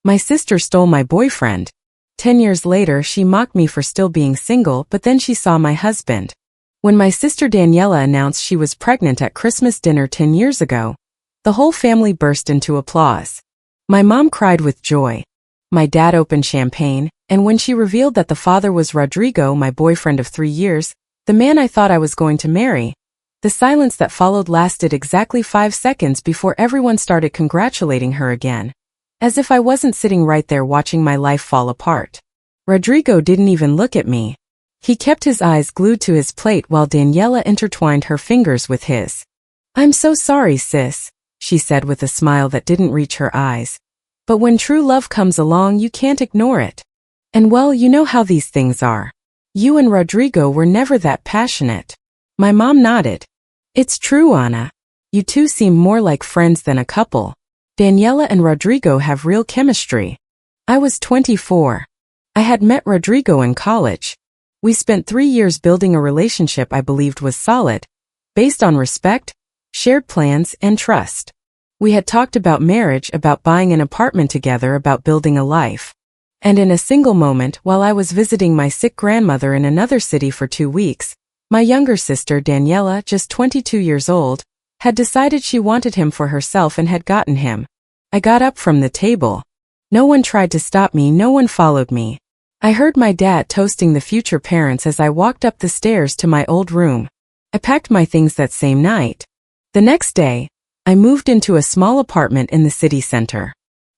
My sister stole my boyfriend. 10 years later, she mocked me for still being single, but then she saw my husband. When my sister Daniela announced she was pregnant at Christmas dinner 10 years ago, the whole family burst into applause. My mom cried with joy. My dad opened champagne, and when she revealed that the father was Rodrigo, my boyfriend of 3 years, the man I thought I was going to marry, the silence that followed lasted exactly 5 seconds before everyone started congratulating her again. As if I wasn't sitting right there watching my life fall apart. Rodrigo didn't even look at me. He kept his eyes glued to his plate while Daniela intertwined her fingers with his. "I'm so sorry, sis," she said with a smile that didn't reach her eyes. "But when true love comes along, you can't ignore it. And well, you know how these things are. You and Rodrigo were never that passionate." My mom nodded. "It's true, Anna. You two seem more like friends than a couple. Daniela and Rodrigo have real chemistry." I was 24. I had met Rodrigo in college. We spent 3 years building a relationship I believed was solid, based on respect, shared plans, and trust. We had talked about marriage, about buying an apartment together, about building a life. And in a single moment, while I was visiting my sick grandmother in another city for 2 weeks, my younger sister, Daniela, just 22 years old, had decided she wanted him for herself and had gotten him. I got up from the table. No one tried to stop me, no one followed me. I heard my dad toasting the future parents as I walked up the stairs to my old room. I packed my things that same night. The next day, I moved into a small apartment in the city center.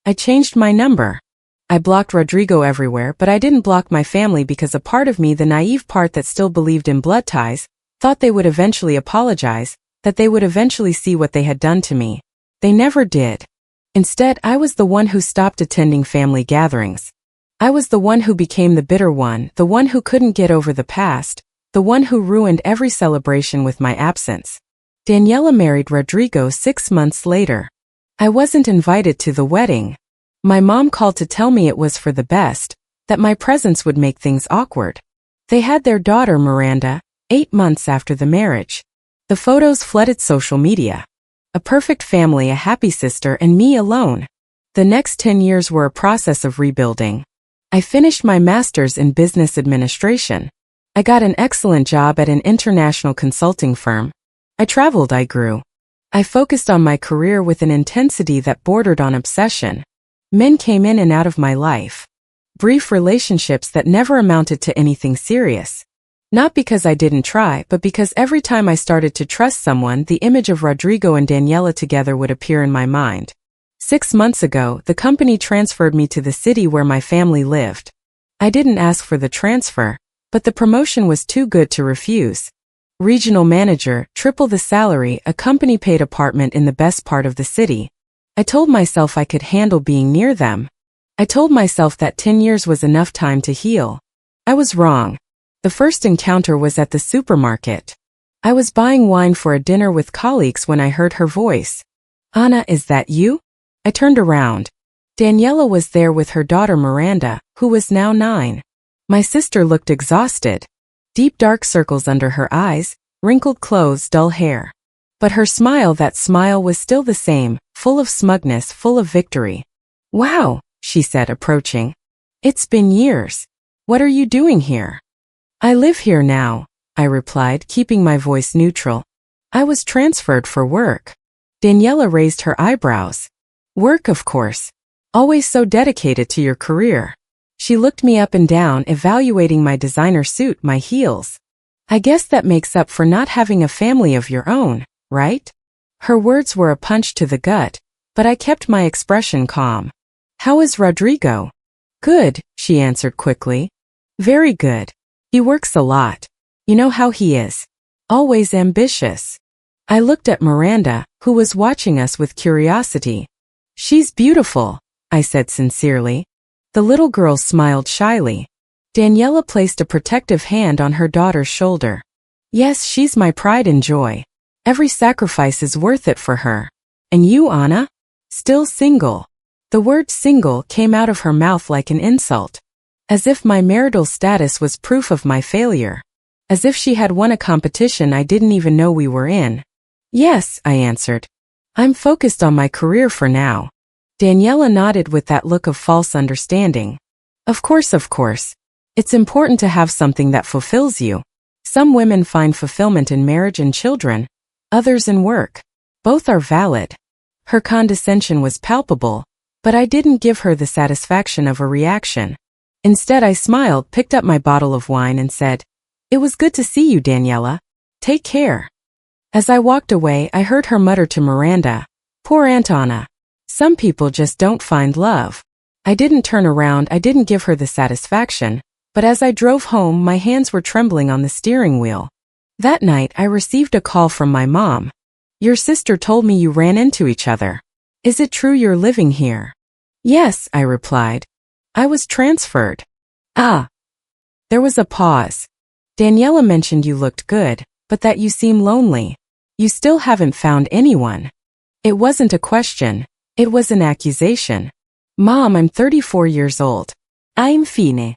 I changed my number. I blocked Rodrigo everywhere, but I didn't block my family because a part of me, the naive part that still believed in blood ties, thought they would eventually apologize, that they would eventually see what they had done to me. They never did. Instead, I was the one who stopped attending family gatherings. I was the one who became the bitter one, the one who couldn't get over the past, the one who ruined every celebration with my absence. Daniela married Rodrigo 6 months later. I wasn't invited to the wedding. My mom called to tell me it was for the best, that my presence would make things awkward. They had their daughter Miranda, 8 months after the marriage. The photos flooded social media. A perfect family, a happy sister, and me alone. The next 10 years were a process of rebuilding. I finished my master's in business administration. I got an excellent job at an international consulting firm. I traveled, I grew. I focused on my career with an intensity that bordered on obsession. Men came in and out of my life. Brief relationships that never amounted to anything serious. Not because I didn't try, but because every time I started to trust someone, the image of Rodrigo and Daniela together would appear in my mind. 6 months ago, the company transferred me to the city where my family lived. I didn't ask for the transfer, but the promotion was too good to refuse. Regional manager, triple the salary, a company-paid apartment in the best part of the city. I told myself I could handle being near them. I told myself that 10 years was enough time to heal. I was wrong. The first encounter was at the supermarket. I was buying wine for a dinner with colleagues when I heard her voice. "Anna, is that you?" I turned around. Daniela was there with her daughter Miranda, who was now 9. My sister looked exhausted. Deep dark circles under her eyes, wrinkled clothes, dull hair. But her smile, that smile was still the same, full of smugness, full of victory. "Wow," she said, approaching. "It's been years. What are you doing here?" "I live here now," I replied, keeping my voice neutral. "I was transferred for work." Daniela raised her eyebrows. "Work, of course. Always so dedicated to your career." She looked me up and down, evaluating my designer suit, my heels. "I guess that makes up for not having a family of your own, right?" Her words were a punch to the gut, but I kept my expression calm. "How is Rodrigo?" "Good," she answered quickly. "Very good. He works a lot. You know how he is. Always ambitious." I looked at Miranda, who was watching us with curiosity. "She's beautiful," I said sincerely. The little girl smiled shyly. Daniela placed a protective hand on her daughter's shoulder. "Yes, she's my pride and joy. Every sacrifice is worth it for her. And you, Anna? Still single?" The word single came out of her mouth like an insult. As if my marital status was proof of my failure. As if she had won a competition I didn't even know we were in. "Yes," I answered. "I'm focused on my career for now." Daniela nodded with that look of false understanding. Of course. It's important to have something that fulfills you. Some women find fulfillment in marriage and children, others in work. Both are valid. Her condescension was palpable, but I didn't give her the satisfaction of a reaction. Instead, I smiled, picked up my bottle of wine and said, "It was good to see you, Daniela. Take care." As I walked away, I heard her mutter to Miranda, "Poor Aunt Anna. Some people just don't find love." I didn't turn around, I didn't give her the satisfaction, but as I drove home, my hands were trembling on the steering wheel. That night, I received a call from my mom. "Your sister told me you ran into each other. Is it true you're living here?" "Yes," I replied. "I was transferred." "Ah." There was a pause. "Daniela mentioned you looked good, but that you seem lonely. You still haven't found anyone." It wasn't a question. It was an accusation. "Mom, I'm 34 years old. I'm fine."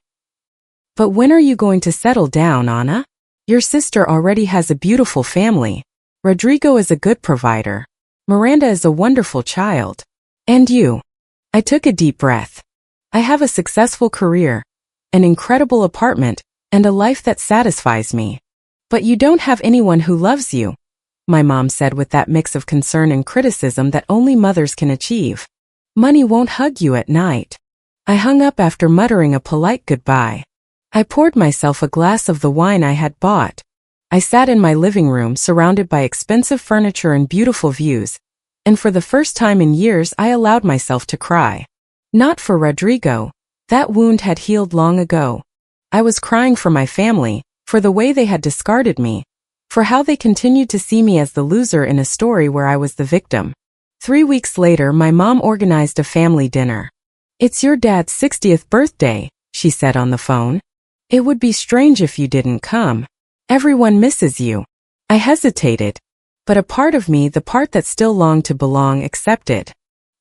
"But when are you going to settle down, Anna? Your sister already has a beautiful family. Rodrigo is a good provider. Miranda is a wonderful child. And you?" I took a deep breath. "I have a successful career, an incredible apartment, and a life that satisfies me. But you don't have anyone who loves you," my mom said with that mix of concern and criticism that only mothers can achieve. "Money won't hug you at night." I hung up after muttering a polite goodbye. I poured myself a glass of the wine I had bought. I sat in my living room surrounded by expensive furniture and beautiful views, and for the first time in years I allowed myself to cry. Not for Rodrigo. That wound had healed long ago. I was crying for my family, for the way they had discarded me, for how they continued to see me as the loser in a story where I was the victim. 3 weeks later, my mom organized a family dinner. "It's your dad's 60th birthday," she said on the phone. "It would be strange if you didn't come. Everyone misses you." I hesitated, but a part of me, the part that still longed to belong, accepted.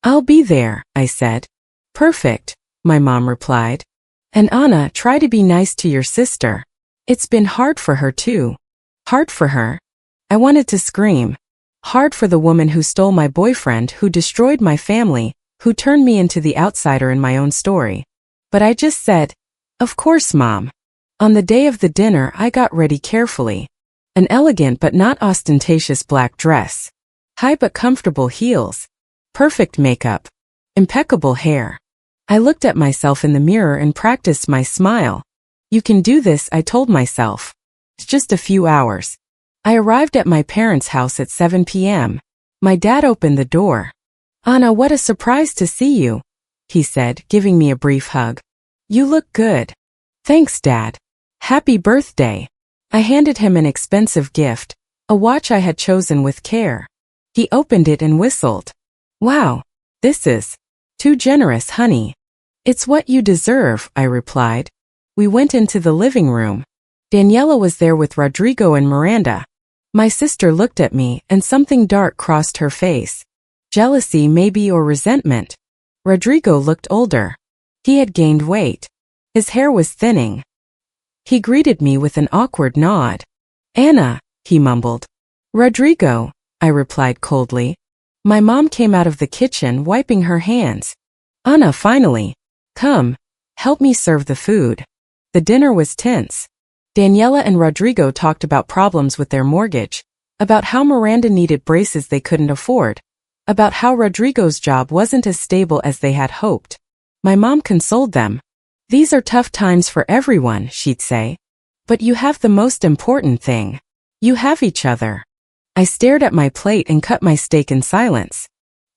"I'll be there," I said. "Perfect," my mom replied. "And Anna, try to be nice to your sister. It's been hard for her too." "Hard for her?" I wanted to scream. Hard for the woman who stole my boyfriend, who destroyed my family, who turned me into the outsider in my own story. But I just said, "Of course, Mom." On the day of the dinner, I got ready carefully. An elegant but not ostentatious black dress. High but comfortable heels. Perfect makeup. Impeccable hair. I looked at myself in the mirror and practiced my smile. "You can do this," I told myself. "It's just a few hours." I arrived at my parents' house at 7 p.m. My dad opened the door. "Anna, what a surprise to see you," he said, giving me a brief hug. "You look good." "Thanks, Dad. Happy birthday." I handed him an expensive gift, a watch I had chosen with care. He opened it and whistled. "Wow, this is too generous, honey." "It's what you deserve," I replied. We went into the living room. Daniela was there with Rodrigo and Miranda. My sister looked at me, and something dark crossed her face. Jealousy, maybe, or resentment. Rodrigo looked older. He had gained weight. His hair was thinning. He greeted me with an awkward nod. "Anna," he mumbled. "Rodrigo," I replied coldly. My mom came out of the kitchen, wiping her hands. "Anna, finally. Come, help me serve the food." The dinner was tense. Daniela and Rodrigo talked about problems with their mortgage, about how Miranda needed braces they couldn't afford, about how Rodrigo's job wasn't as stable as they had hoped. My mom consoled them. "These are tough times for everyone," she'd say. "But you have the most important thing. You have each other." I stared at my plate and cut my steak in silence.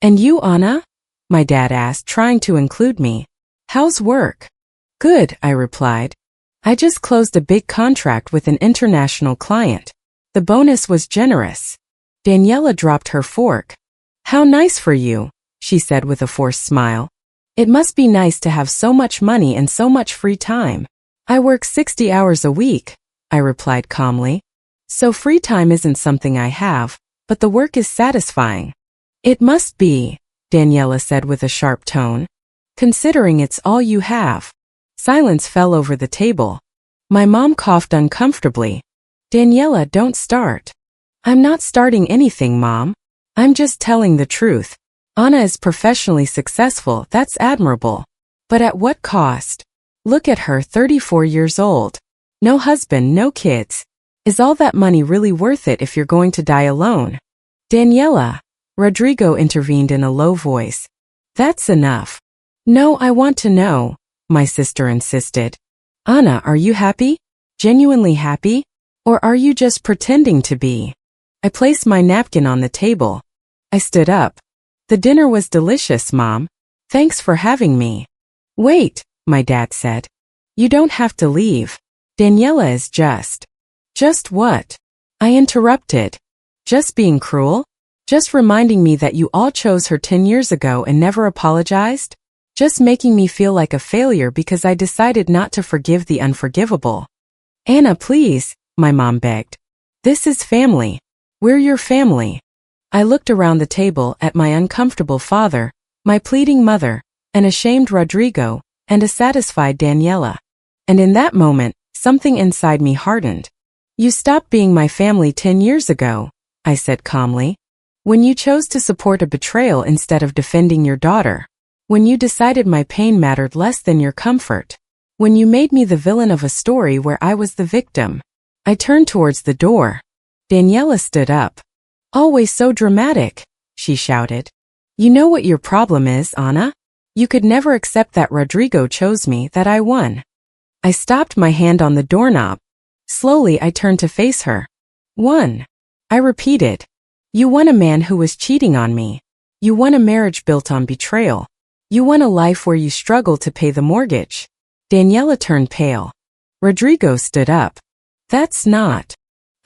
"And you, Anna?" my dad asked, trying to include me. "How's work?" "Good," I replied. "I just closed a big contract with an international client. The bonus was generous." Daniela dropped her fork. "How nice for you," she said with a forced smile. "It must be nice to have so much money and so much free time." "I work 60 hours a week," I replied calmly. "So free time isn't something I have, but the work is satisfying." "It must be," Daniela said with a sharp tone. "Considering it's all you have." Silence fell over the table. My mom coughed uncomfortably. "Daniela, don't start." "I'm not starting anything, Mom. I'm just telling the truth." Anna is professionally successful, that's admirable. But at what cost? Look at her, 34 years old. No husband, no kids. Is all that money really worth it if you're going to die alone? Daniela, Rodrigo intervened in a low voice. That's enough. No, I want to know, my sister insisted. Anna, are you happy? Genuinely happy? Or are you just pretending to be? I placed my napkin on the table. I stood up. The dinner was delicious, Mom. Thanks for having me. Wait, my dad said. You don't have to leave. Daniela is just. Just what? I interrupted. Just being cruel? Just reminding me that you all chose her 10 years ago and never apologized? Just making me feel like a failure because I decided not to forgive the unforgivable. Anna, please, my mom begged. This is family. We're your family. I looked around the table at my uncomfortable father, my pleading mother, an ashamed Rodrigo, and a satisfied Daniela. And in that moment, something inside me hardened. You stopped being my family 10 years ago, I said calmly. When you chose to support a betrayal instead of defending your daughter. When you decided my pain mattered less than your comfort. When you made me the villain of a story where I was the victim. I turned towards the door. Daniela stood up. Always so dramatic, she shouted. You know what your problem is, Anna? You could never accept that Rodrigo chose me, that I won. I stopped my hand on the doorknob. Slowly I turned to face her. Won. I repeated. You won a man who was cheating on me. You won a marriage built on betrayal. You won a life where you struggled to pay the mortgage. Daniela turned pale. Rodrigo stood up. That's not.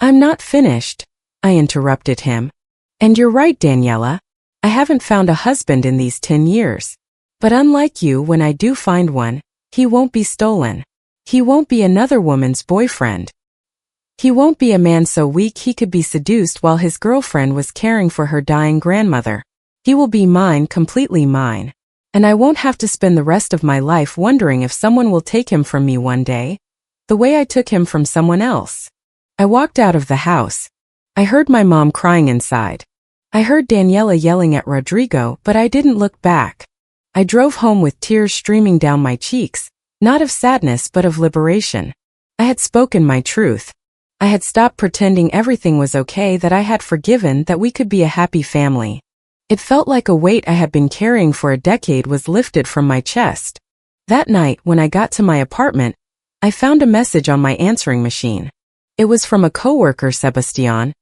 I'm not finished, I interrupted him. And you're right, Daniela. I haven't found a husband in these 10 years. But unlike you, when I do find one, he won't be stolen. He won't be another woman's boyfriend. He won't be a man so weak he could be seduced while his girlfriend was caring for her dying grandmother. He will be mine, completely mine. And I won't have to spend the rest of my life wondering if someone will take him from me one day, the way I took him from someone else. I walked out of the house. I heard my mom crying inside. I heard Daniela yelling at Rodrigo, but I didn't look back. I drove home with tears streaming down my cheeks, not of sadness but of liberation. I had spoken my truth. I had stopped pretending everything was okay, that I had forgiven, that we could be a happy family. It felt like a weight I had been carrying for a decade was lifted from my chest. That night, when I got to my apartment, I found a message on my answering machine. It was from a coworker, Sebastian,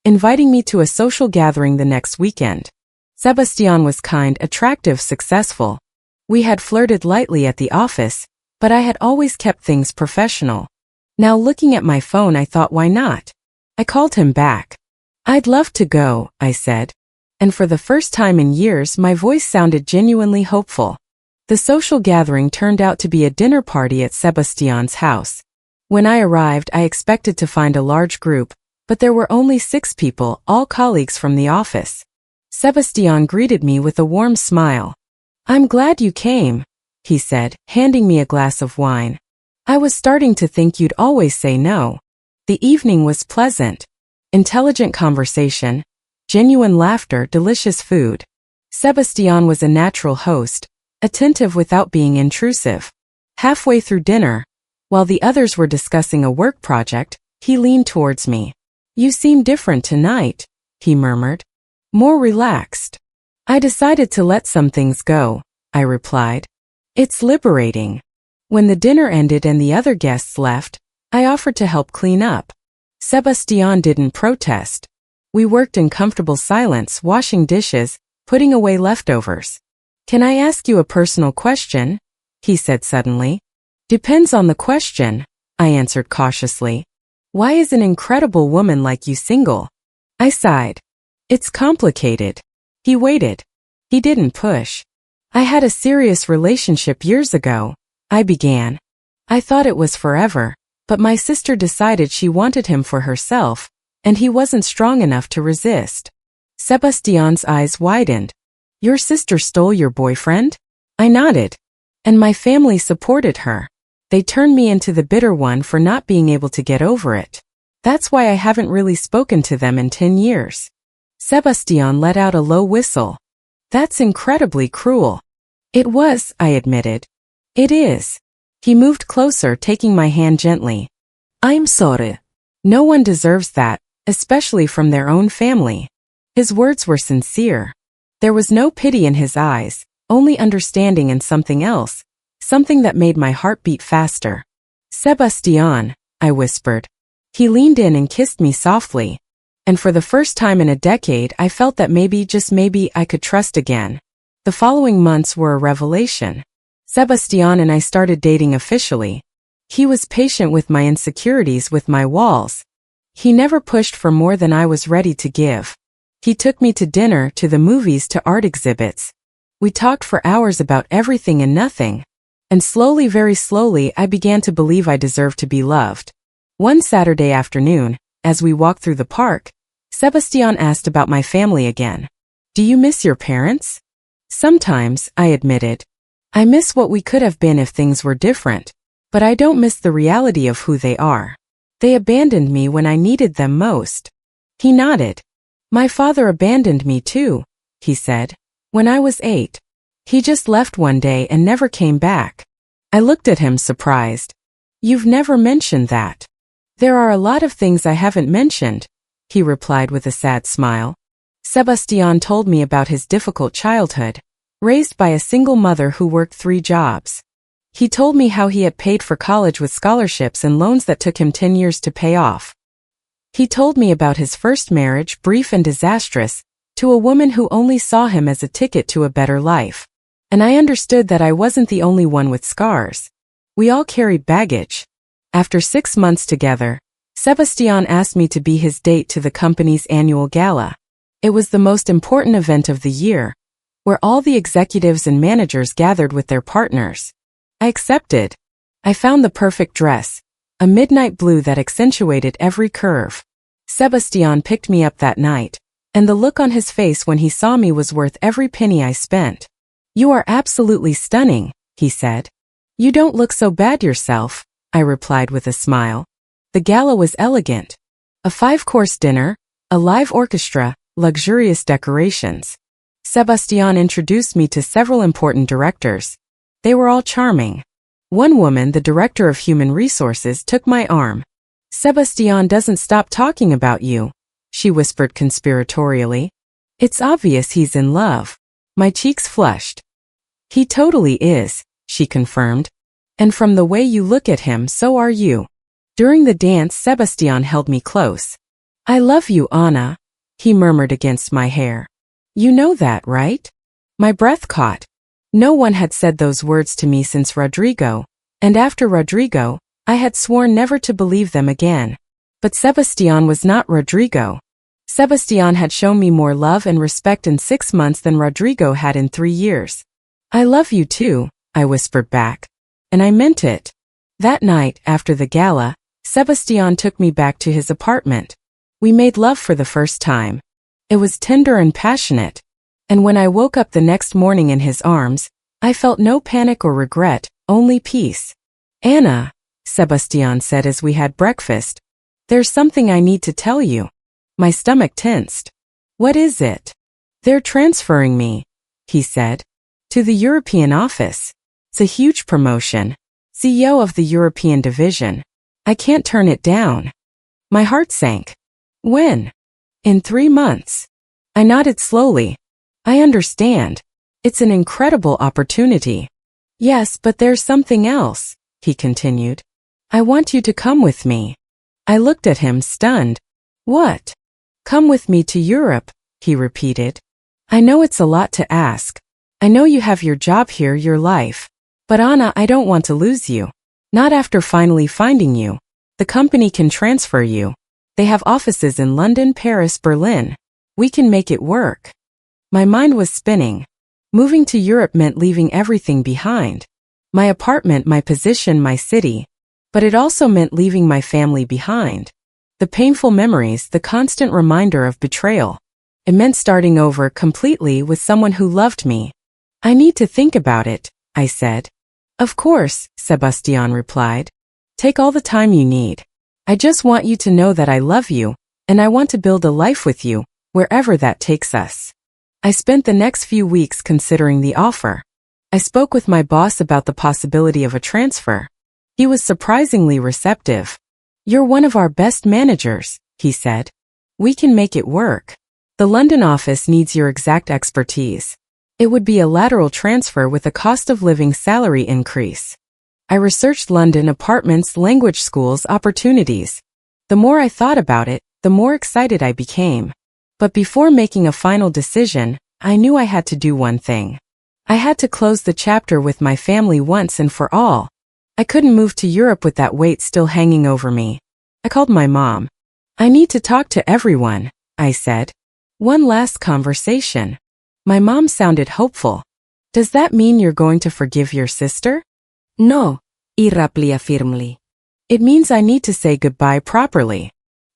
inviting me to a social gathering the next weekend. Sebastian was kind, attractive, successful. We had flirted lightly at the office, but I had always kept things professional. Now looking at my phone, I thought, why not? I called him back. I'd love to go, I said. And for the first time in years, my voice sounded genuinely hopeful. The social gathering turned out to be a dinner party at Sebastian's house. When I arrived, I expected to find a large group, but there were only 6 people, all colleagues from the office. Sebastian greeted me with a warm smile. I'm glad you came, he said, handing me a glass of wine. I was starting to think you'd always say no. The evening was pleasant. Intelligent conversation, genuine laughter, delicious food. Sebastian was a natural host, attentive without being intrusive. Halfway through dinner, while the others were discussing a work project, he leaned towards me. You seem different tonight, he murmured. More relaxed. I decided to let some things go, I replied. It's liberating. When the dinner ended and the other guests left, I offered to help clean up. Sebastian didn't protest. We worked in comfortable silence, washing dishes, putting away leftovers. Can I ask you a personal question? He said suddenly. Depends on the question, I answered cautiously. Why is an incredible woman like you single? I sighed. It's complicated. He waited. He didn't push. I had a serious relationship years ago, I began. I thought it was forever, but my sister decided she wanted him for herself, and he wasn't strong enough to resist. Sebastian's eyes widened. Your sister stole your boyfriend? I nodded. And my family supported her. They turned me into the bitter one for not being able to get over it. That's why I haven't really spoken to them in 10 years. Sebastian let out a low whistle. That's incredibly cruel. It was, I admitted. It is. He moved closer, taking my hand gently. I'm sorry. No one deserves that, especially from their own family. His words were sincere. There was no pity in his eyes, only understanding and something else, something that made my heart beat faster. Sebastian, I whispered. He leaned in and kissed me softly. And for the first time in a decade, I felt that maybe, just maybe, I could trust again. The following months were a revelation. Sebastian and I started dating officially. He was patient with my insecurities, with my walls. He never pushed for more than I was ready to give. He took me to dinner, to the movies, to art exhibits. We talked for hours about everything and nothing. And slowly, very slowly, I began to believe I deserved to be loved. One Saturday afternoon, as we walked through the park, Sebastian asked about my family again. Do you miss your parents? Sometimes, I admitted. I miss what we could have been if things were different. But I don't miss the reality of who they are. They abandoned me when I needed them most. He nodded. My father abandoned me too, he said, when I was 8. He just left one day and never came back. I looked at him surprised. You've never mentioned that. There are a lot of things I haven't mentioned, he replied with a sad smile. Sebastian told me about his difficult childhood, raised by a single mother who worked 3 jobs. He told me how he had paid for college with scholarships and loans that took him 10 years to pay off. He told me about his first marriage, brief and disastrous, to a woman who only saw him as a ticket to a better life. And I understood that I wasn't the only one with scars. We all carried baggage. After 6 months together, Sebastian asked me to be his date to the company's annual gala. It was the most important event of the year, where all the executives and managers gathered with their partners. I accepted. I found the perfect dress, a midnight blue that accentuated every curve. Sebastian picked me up that night, and the look on his face when he saw me was worth every penny I spent. You are absolutely stunning, he said. You don't look so bad yourself, I replied with a smile. The gala was elegant. A 5-course dinner, a live orchestra, luxurious decorations. Sebastian introduced me to several important directors. They were all charming. One woman, the director of human resources, took my arm. Sebastian doesn't stop talking about you, she whispered conspiratorially. It's obvious he's in love. My cheeks flushed. He totally is, she confirmed. And from the way you look at him, so are you. During the dance, Sebastian held me close. I love you, Anna, he murmured against my hair. You know that, right? My breath caught. No one had said those words to me since Rodrigo, and after Rodrigo, I had sworn never to believe them again. But Sebastian was not Rodrigo. Sebastian had shown me more love and respect in 6 months than Rodrigo had in 3 years. I love you too, I whispered back. And I meant it. That night, after the gala, Sebastian took me back to his apartment. We made love for the first time. It was tender and passionate. And when I woke up the next morning in his arms, I felt no panic or regret, only peace. Anna, Sebastian said as we had breakfast, there's something I need to tell you. My stomach tensed. What is it? They're transferring me, he said, to the European office. It's a huge promotion. CEO of the European division. I can't turn it down. My heart sank. When? In 3 months. I nodded slowly. I understand. It's an incredible opportunity. Yes, but there's something else, he continued. I want you to come with me. I looked at him, stunned. What? Come with me to Europe, he repeated. I know it's a lot to ask. I know you have your job here, your life. But Anna, I don't want to lose you. Not after finally finding you. The company can transfer you. They have offices in London, Paris, Berlin. We can make it work. My mind was spinning. Moving to Europe meant leaving everything behind. My apartment, my position, my city. But it also meant leaving my family behind. The painful memories, the constant reminder of betrayal. It meant starting over completely with someone who loved me. I need to think about it, I said. Of course, Sebastian replied. Take all the time you need. I just want you to know that I love you, and I want to build a life with you, wherever that takes us. I spent the next few weeks considering the offer. I spoke with my boss about the possibility of a transfer. He was surprisingly receptive. "You're one of our best managers," he said. "We can make it work. The London office needs your exact expertise. It would be a lateral transfer with a cost of living salary increase." I researched London apartments, language schools, opportunities. The more I thought about it, the more excited I became. But before making a final decision, I knew I had to do one thing. I had to close the chapter with my family once and for all. I couldn't move to Europe with that weight still hanging over me. I called my mom. "I need to talk to everyone," I said. "One last conversation." My mom sounded hopeful. "Does that mean you're going to forgive your sister?" "No," I replied firmly. "It means I need to say goodbye properly."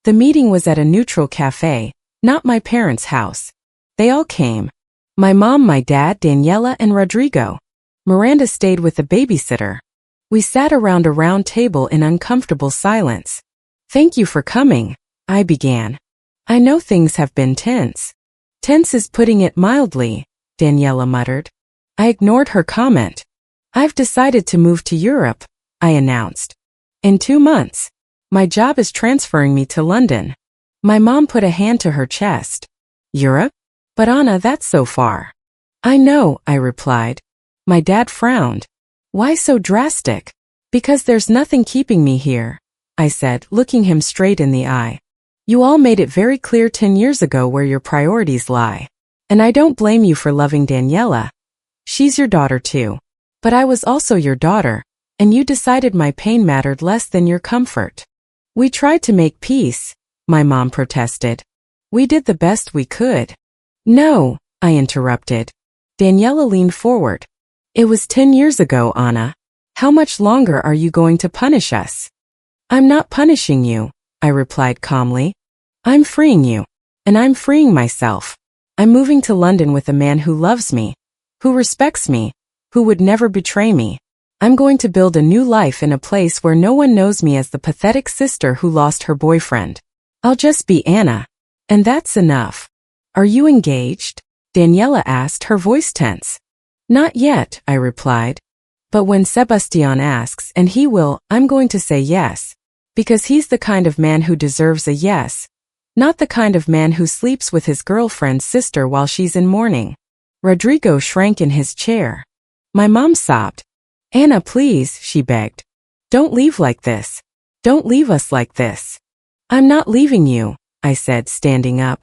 The meeting was at a neutral cafe, not my parents' house. They all came. My mom, my dad, Daniela, and Rodrigo. Miranda stayed with the babysitter. We sat around a round table in uncomfortable silence. "Thank you for coming," I began. "I know things have been tense." "Tense is putting it mildly," Daniela muttered. I ignored her comment. "I've decided to move to Europe," I announced. "In 2 months. My job is transferring me to London." My mom put a hand to her chest. "Europe? But Anna, that's so far." "I know," I replied. My dad frowned. "Why so drastic?" "Because there's nothing keeping me here," I said, looking him straight in the eye. "You all made it very clear 10 years ago where your priorities lie. And I don't blame you for loving Daniela. She's your daughter too. But I was also your daughter, and you decided my pain mattered less than your comfort." "We tried to make peace," my mom protested. "We did the best we could." "No," I interrupted. Daniela leaned forward. "It was 10 years ago, Anna. How much longer are you going to punish us?" "I'm not punishing you," I replied calmly. "I'm freeing you. And I'm freeing myself. I'm moving to London with a man who loves me, who respects me, who would never betray me. I'm going to build a new life in a place where no one knows me as the pathetic sister who lost her boyfriend. I'll just be Anna. And that's enough." "Are you engaged?" Daniela asked, her voice tense. "Not yet," I replied. "But when Sebastian asks, and he will, I'm going to say yes. Because he's the kind of man who deserves a yes. Not the kind of man who sleeps with his girlfriend's sister while she's in mourning." Rodrigo shrank in his chair. My mom sobbed. "Anna, please," she begged. "Don't leave like this. Don't leave us like this." "I'm not leaving you," I said, standing up.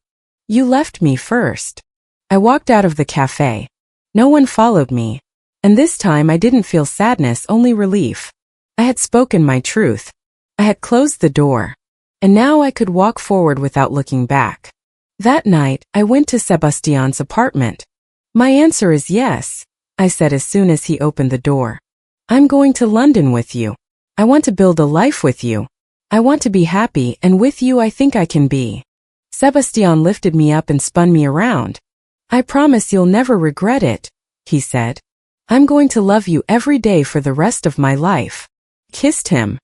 "You left me first." I walked out of the cafe. No one followed me. And this time I didn't feel sadness, only relief. I had spoken my truth. I had closed the door. And now I could walk forward without looking back. That night, I went to Sebastian's apartment. "My answer is yes," I said as soon as he opened the door. "I'm going to London with you. I want to build a life with you. I want to be happy, and with you I think I can be." Sebastian lifted me up and spun me around. "I promise you'll never regret it," he said. "I'm going to love you every day for the rest of my life." Kissed him.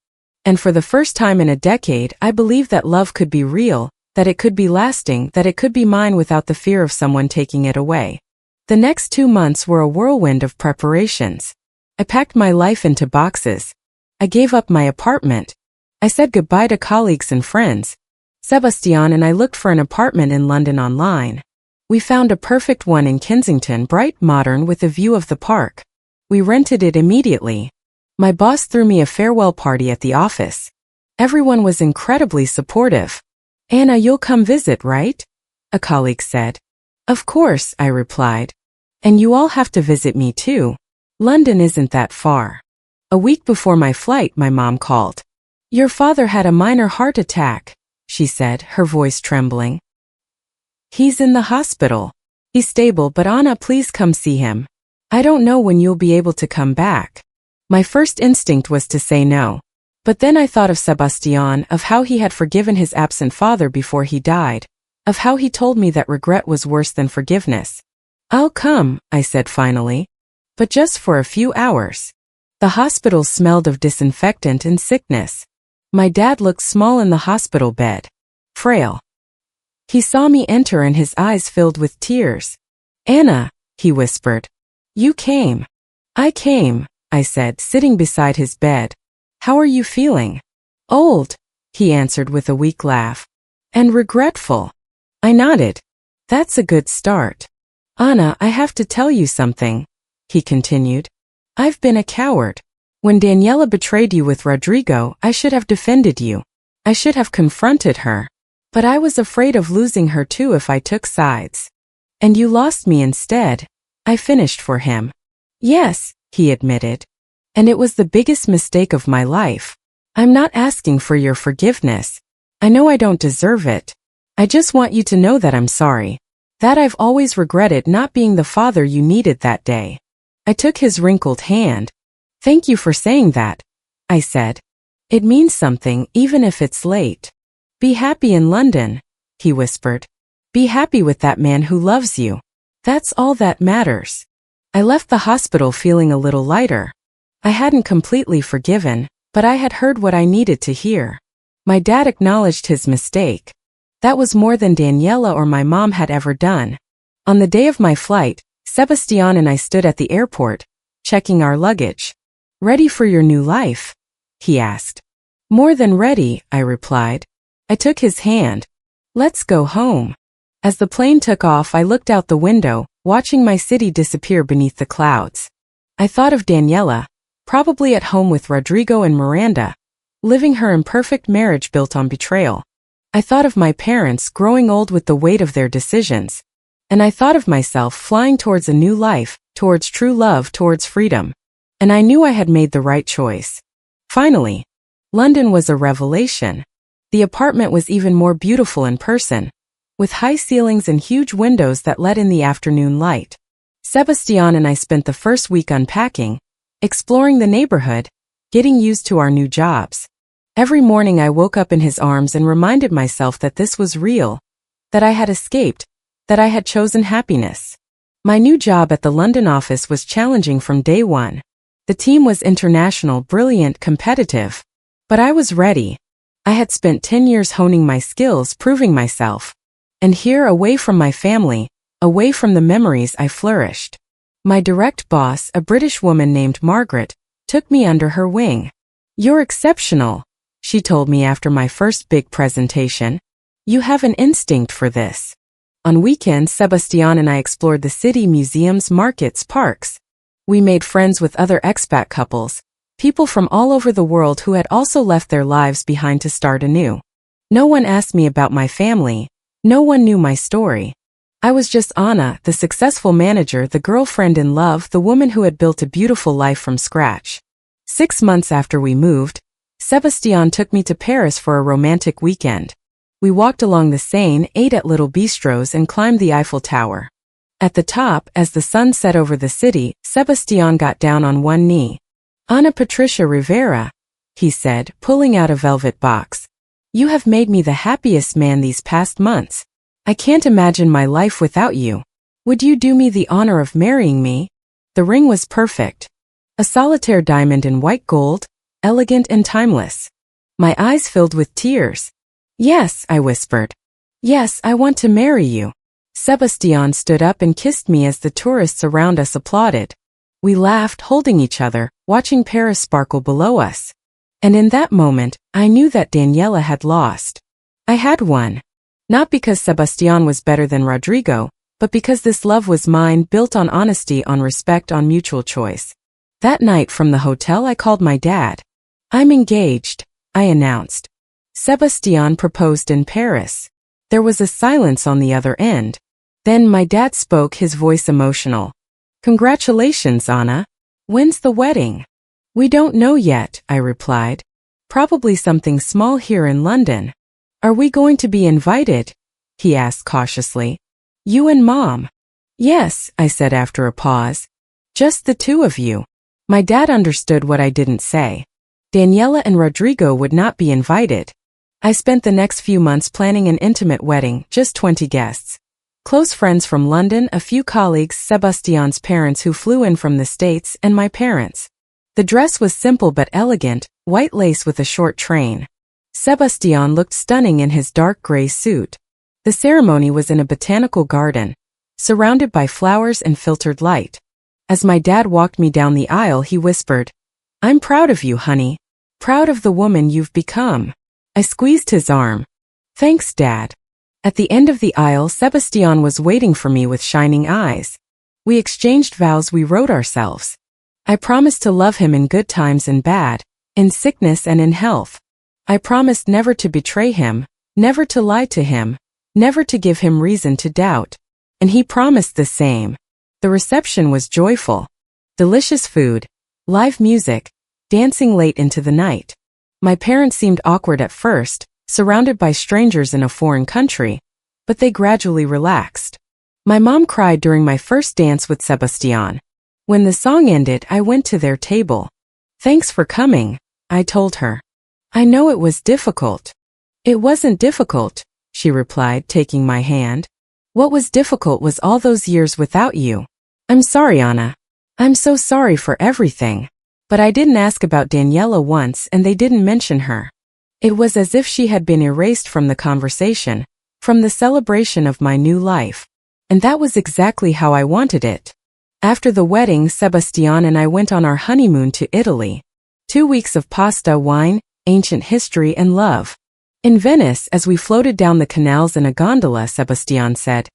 And for the first time in a decade, I believed that love could be real, that it could be lasting, that it could be mine without the fear of someone taking it away. The next 2 months were a whirlwind of preparations. I packed my life into boxes. I gave up my apartment. I said goodbye to colleagues and friends. Sebastian and I looked for an apartment in London online. We found a perfect one in Kensington, bright, modern, with a view of the park. We rented it immediately. My boss threw me a farewell party at the office. Everyone was incredibly supportive. "Anna, you'll come visit, right?" a colleague said. "Of course," I replied. "And you all have to visit me too. London isn't that far." A week before my flight, my mom called. "Your father had a minor heart attack," she said, her voice trembling. "He's in the hospital. He's stable, but Anna, please come see him. I don't know when you'll be able to come back." My first instinct was to say no. But then I thought of Sebastian, of how he had forgiven his absent father before he died, of how he told me that regret was worse than forgiveness. "I'll come," I said finally. "But just for a few hours." The hospital smelled of disinfectant and sickness. My dad looked small in the hospital bed. Frail. He saw me enter and his eyes filled with tears. Anna, he whispered. You came. I came, I said, sitting beside his bed. How are you feeling? Old, he answered with a weak laugh. And regretful. I nodded. That's a good start. Anna, I have to tell you something, he continued. I've been a coward. When Daniela betrayed you with Rodrigo, I should have defended you. I should have confronted her. But I was afraid of losing her too if I took sides. And you lost me instead. I finished for him. Yes, he admitted. And it was the biggest mistake of my life. I'm not asking for your forgiveness. I know I don't deserve it. I just want you to know that I'm sorry. That I've always regretted not being the father you needed that day. I took his wrinkled hand. Thank you for saying that, I said. It means something even if it's late. Be happy in London, he whispered. Be happy with that man who loves you. That's all that matters. I left the hospital feeling a little lighter. I hadn't completely forgiven, but I had heard what I needed to hear. My dad acknowledged his mistake. That was more than Daniela or my mom had ever done. On the day of my flight, Sebastian and I stood at the airport, checking our luggage. Ready for your new life? He asked. More than ready, I replied. I took his hand. Let's go home. As the plane took off, I looked out the window, watching my city disappear beneath the clouds. I thought of Daniela, probably at home with Rodrigo and Miranda, living her imperfect marriage built on betrayal. I thought of my parents growing old with the weight of their decisions. And I thought of myself flying towards a new life, towards true love, towards freedom. And I knew I had made the right choice. Finally, London was a revelation. The apartment was even more beautiful in person, with high ceilings and huge windows that let in the afternoon light. Sebastian and I spent the first week unpacking, exploring the neighborhood, getting used to our new jobs. Every morning I woke up in his arms and reminded myself that this was real, that I had escaped, that I had chosen happiness. My new job at the London office was challenging from day one. The team was international, brilliant, competitive. But I was ready. I had spent 10 years honing my skills, proving myself. And here, away from my family, away from the memories, I flourished. My direct boss, a British woman named Margaret, took me under her wing. You're exceptional, she told me after my first big presentation. You have an instinct for this. On weekends, Sebastian and I explored the city, museums, markets, parks. We made friends with other expat couples, people from all over the world who had also left their lives behind to start anew. No one asked me about my family. No one knew my story. I was just Anna, the successful manager, the girlfriend in love, the woman who had built a beautiful life from scratch. 6 months after we moved, Sebastian took me to Paris for a romantic weekend. We walked along the Seine, ate at little bistros, and climbed the Eiffel Tower. At the top, as the sun set over the city, Sebastian got down on one knee. Ana Patricia Rivera, he said, pulling out a velvet box. You have made me the happiest man these past months. I can't imagine my life without you. Would you do me the honor of marrying me? The ring was perfect. A solitaire diamond in white gold, elegant and timeless. My eyes filled with tears. Yes, I whispered. Yes, I want to marry you. Sebastian stood up and kissed me as the tourists around us applauded. We laughed, holding each other, watching Paris sparkle below us. And in that moment, I knew that Daniela had lost. I had won. Not because Sebastian was better than Rodrigo, but because this love was mine, built on honesty, on respect, on mutual choice. That night from the hotel, I called my dad. I'm engaged, I announced. Sebastian proposed in Paris. There was a silence on the other end. Then my dad spoke, his voice emotional. Congratulations, Anna. When's the wedding? We don't know yet, I replied. Probably something small here in London. Are we going to be invited? He asked cautiously. You and Mom? Yes, I said after a pause. Just the two of you. My dad understood what I didn't say. Daniela and Rodrigo would not be invited. I spent the next few months planning an intimate wedding, just 20 guests. Close friends from London, a few colleagues, Sebastian's parents who flew in from the States, and my parents. The dress was simple but elegant, white lace with a short train. Sebastian looked stunning in his dark gray suit. The ceremony was in a botanical garden. surrounded by flowers and filtered light. As my dad walked me down the aisle, he whispered, "I'm proud of you, honey. Proud of the woman you've become." I squeezed his arm. "Thanks, Dad." At the end of the aisle, Sebastian was waiting for me with shining eyes. We exchanged vows we wrote ourselves. I promised to love him in good times and bad, in sickness and in health. I promised never to betray him, never to lie to him, never to give him reason to doubt. And he promised the same. The reception was joyful. Delicious food, live music, dancing late into the night. My parents seemed awkward at first, surrounded by strangers in a foreign country, but they gradually relaxed. My mom cried during my first dance with Sebastian. When the song ended, I went to their table. "Thanks for coming," I told her. "I know it was difficult." "It wasn't difficult," she replied, taking my hand. "What was difficult was all those years without you." "I'm sorry, Anna. I'm so sorry for everything." But I didn't ask about Daniela once, and they didn't mention her. It was as if she had been erased from the conversation, from the celebration of my new life. And that was exactly how I wanted it. After the wedding, Sebastian and I went on our honeymoon to Italy. 2 weeks of pasta, wine, ancient history, and love. In Venice, as we floated down the canals in a gondola, Sebastian said,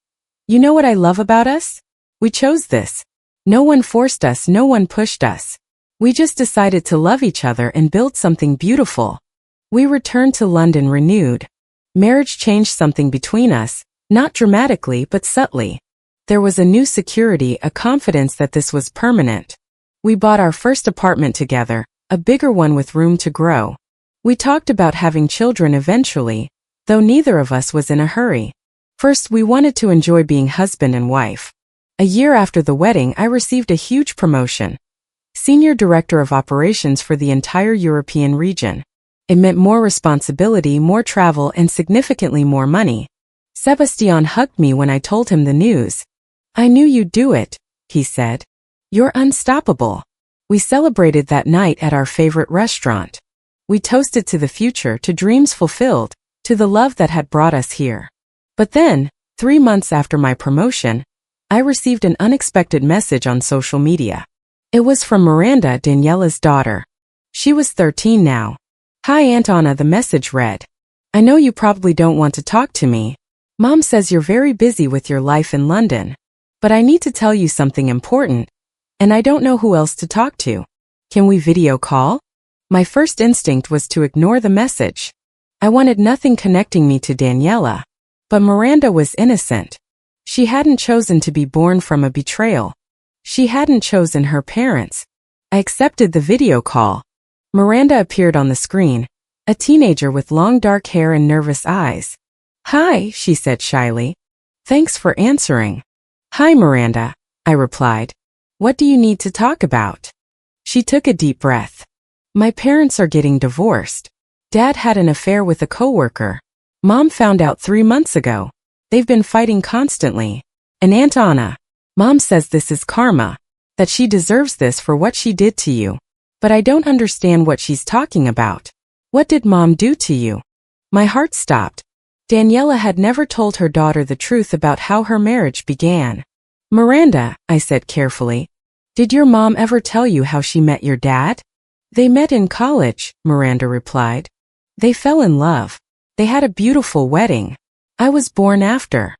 "You know what I love about us? We chose this. No one forced us, no one pushed us. We just decided to love each other and build something beautiful." We returned to London renewed. Marriage changed something between us, not dramatically but subtly. There was a new security, a confidence that this was permanent. We bought our first apartment together, a bigger one with room to grow. We talked about having children eventually, though neither of us was in a hurry. First, we wanted to enjoy being husband and wife. A year after the wedding, I received a huge promotion. Senior Director of Operations for the entire European region. It meant more responsibility, more travel, and significantly more money. Sebastian hugged me when I told him the news. "I knew you'd do it," he said. "You're unstoppable." We celebrated that night at our favorite restaurant. We toasted to the future, to dreams fulfilled, to the love that had brought us here. But then, 3 months after my promotion, I received an unexpected message on social media. It was from Miranda, Daniela's daughter. She was 13 now. "Hi, Aunt Anna," the message read. "I know you probably don't want to talk to me. Mom says you're very busy with your life in London. But I need to tell you something important, and I don't know who else to talk to. Can we video call?" My first instinct was to ignore the message. I wanted nothing connecting me to Daniela. But Miranda was innocent. She hadn't chosen to be born from a betrayal. She hadn't chosen her parents. I accepted the video call. Miranda appeared on the screen, a teenager with long dark hair and nervous eyes. "Hi," she said shyly. "Thanks for answering." "Hi, Miranda," I replied. "What do you need to talk about?" She took a deep breath. "My parents are getting divorced. Dad had an affair with a coworker. Mom found out 3 months ago. They've been fighting constantly. And Aunt Anna, Mom says this is karma, that she deserves this for what she did to you. But I don't understand what she's talking about. What did Mom do to you?" My heart stopped. Daniela had never told her daughter the truth about how her marriage began. "Miranda," I said carefully, "did your mom ever tell you how she met your dad?" "They met in college," Miranda replied. "They fell in love. They had a beautiful wedding. I was born after."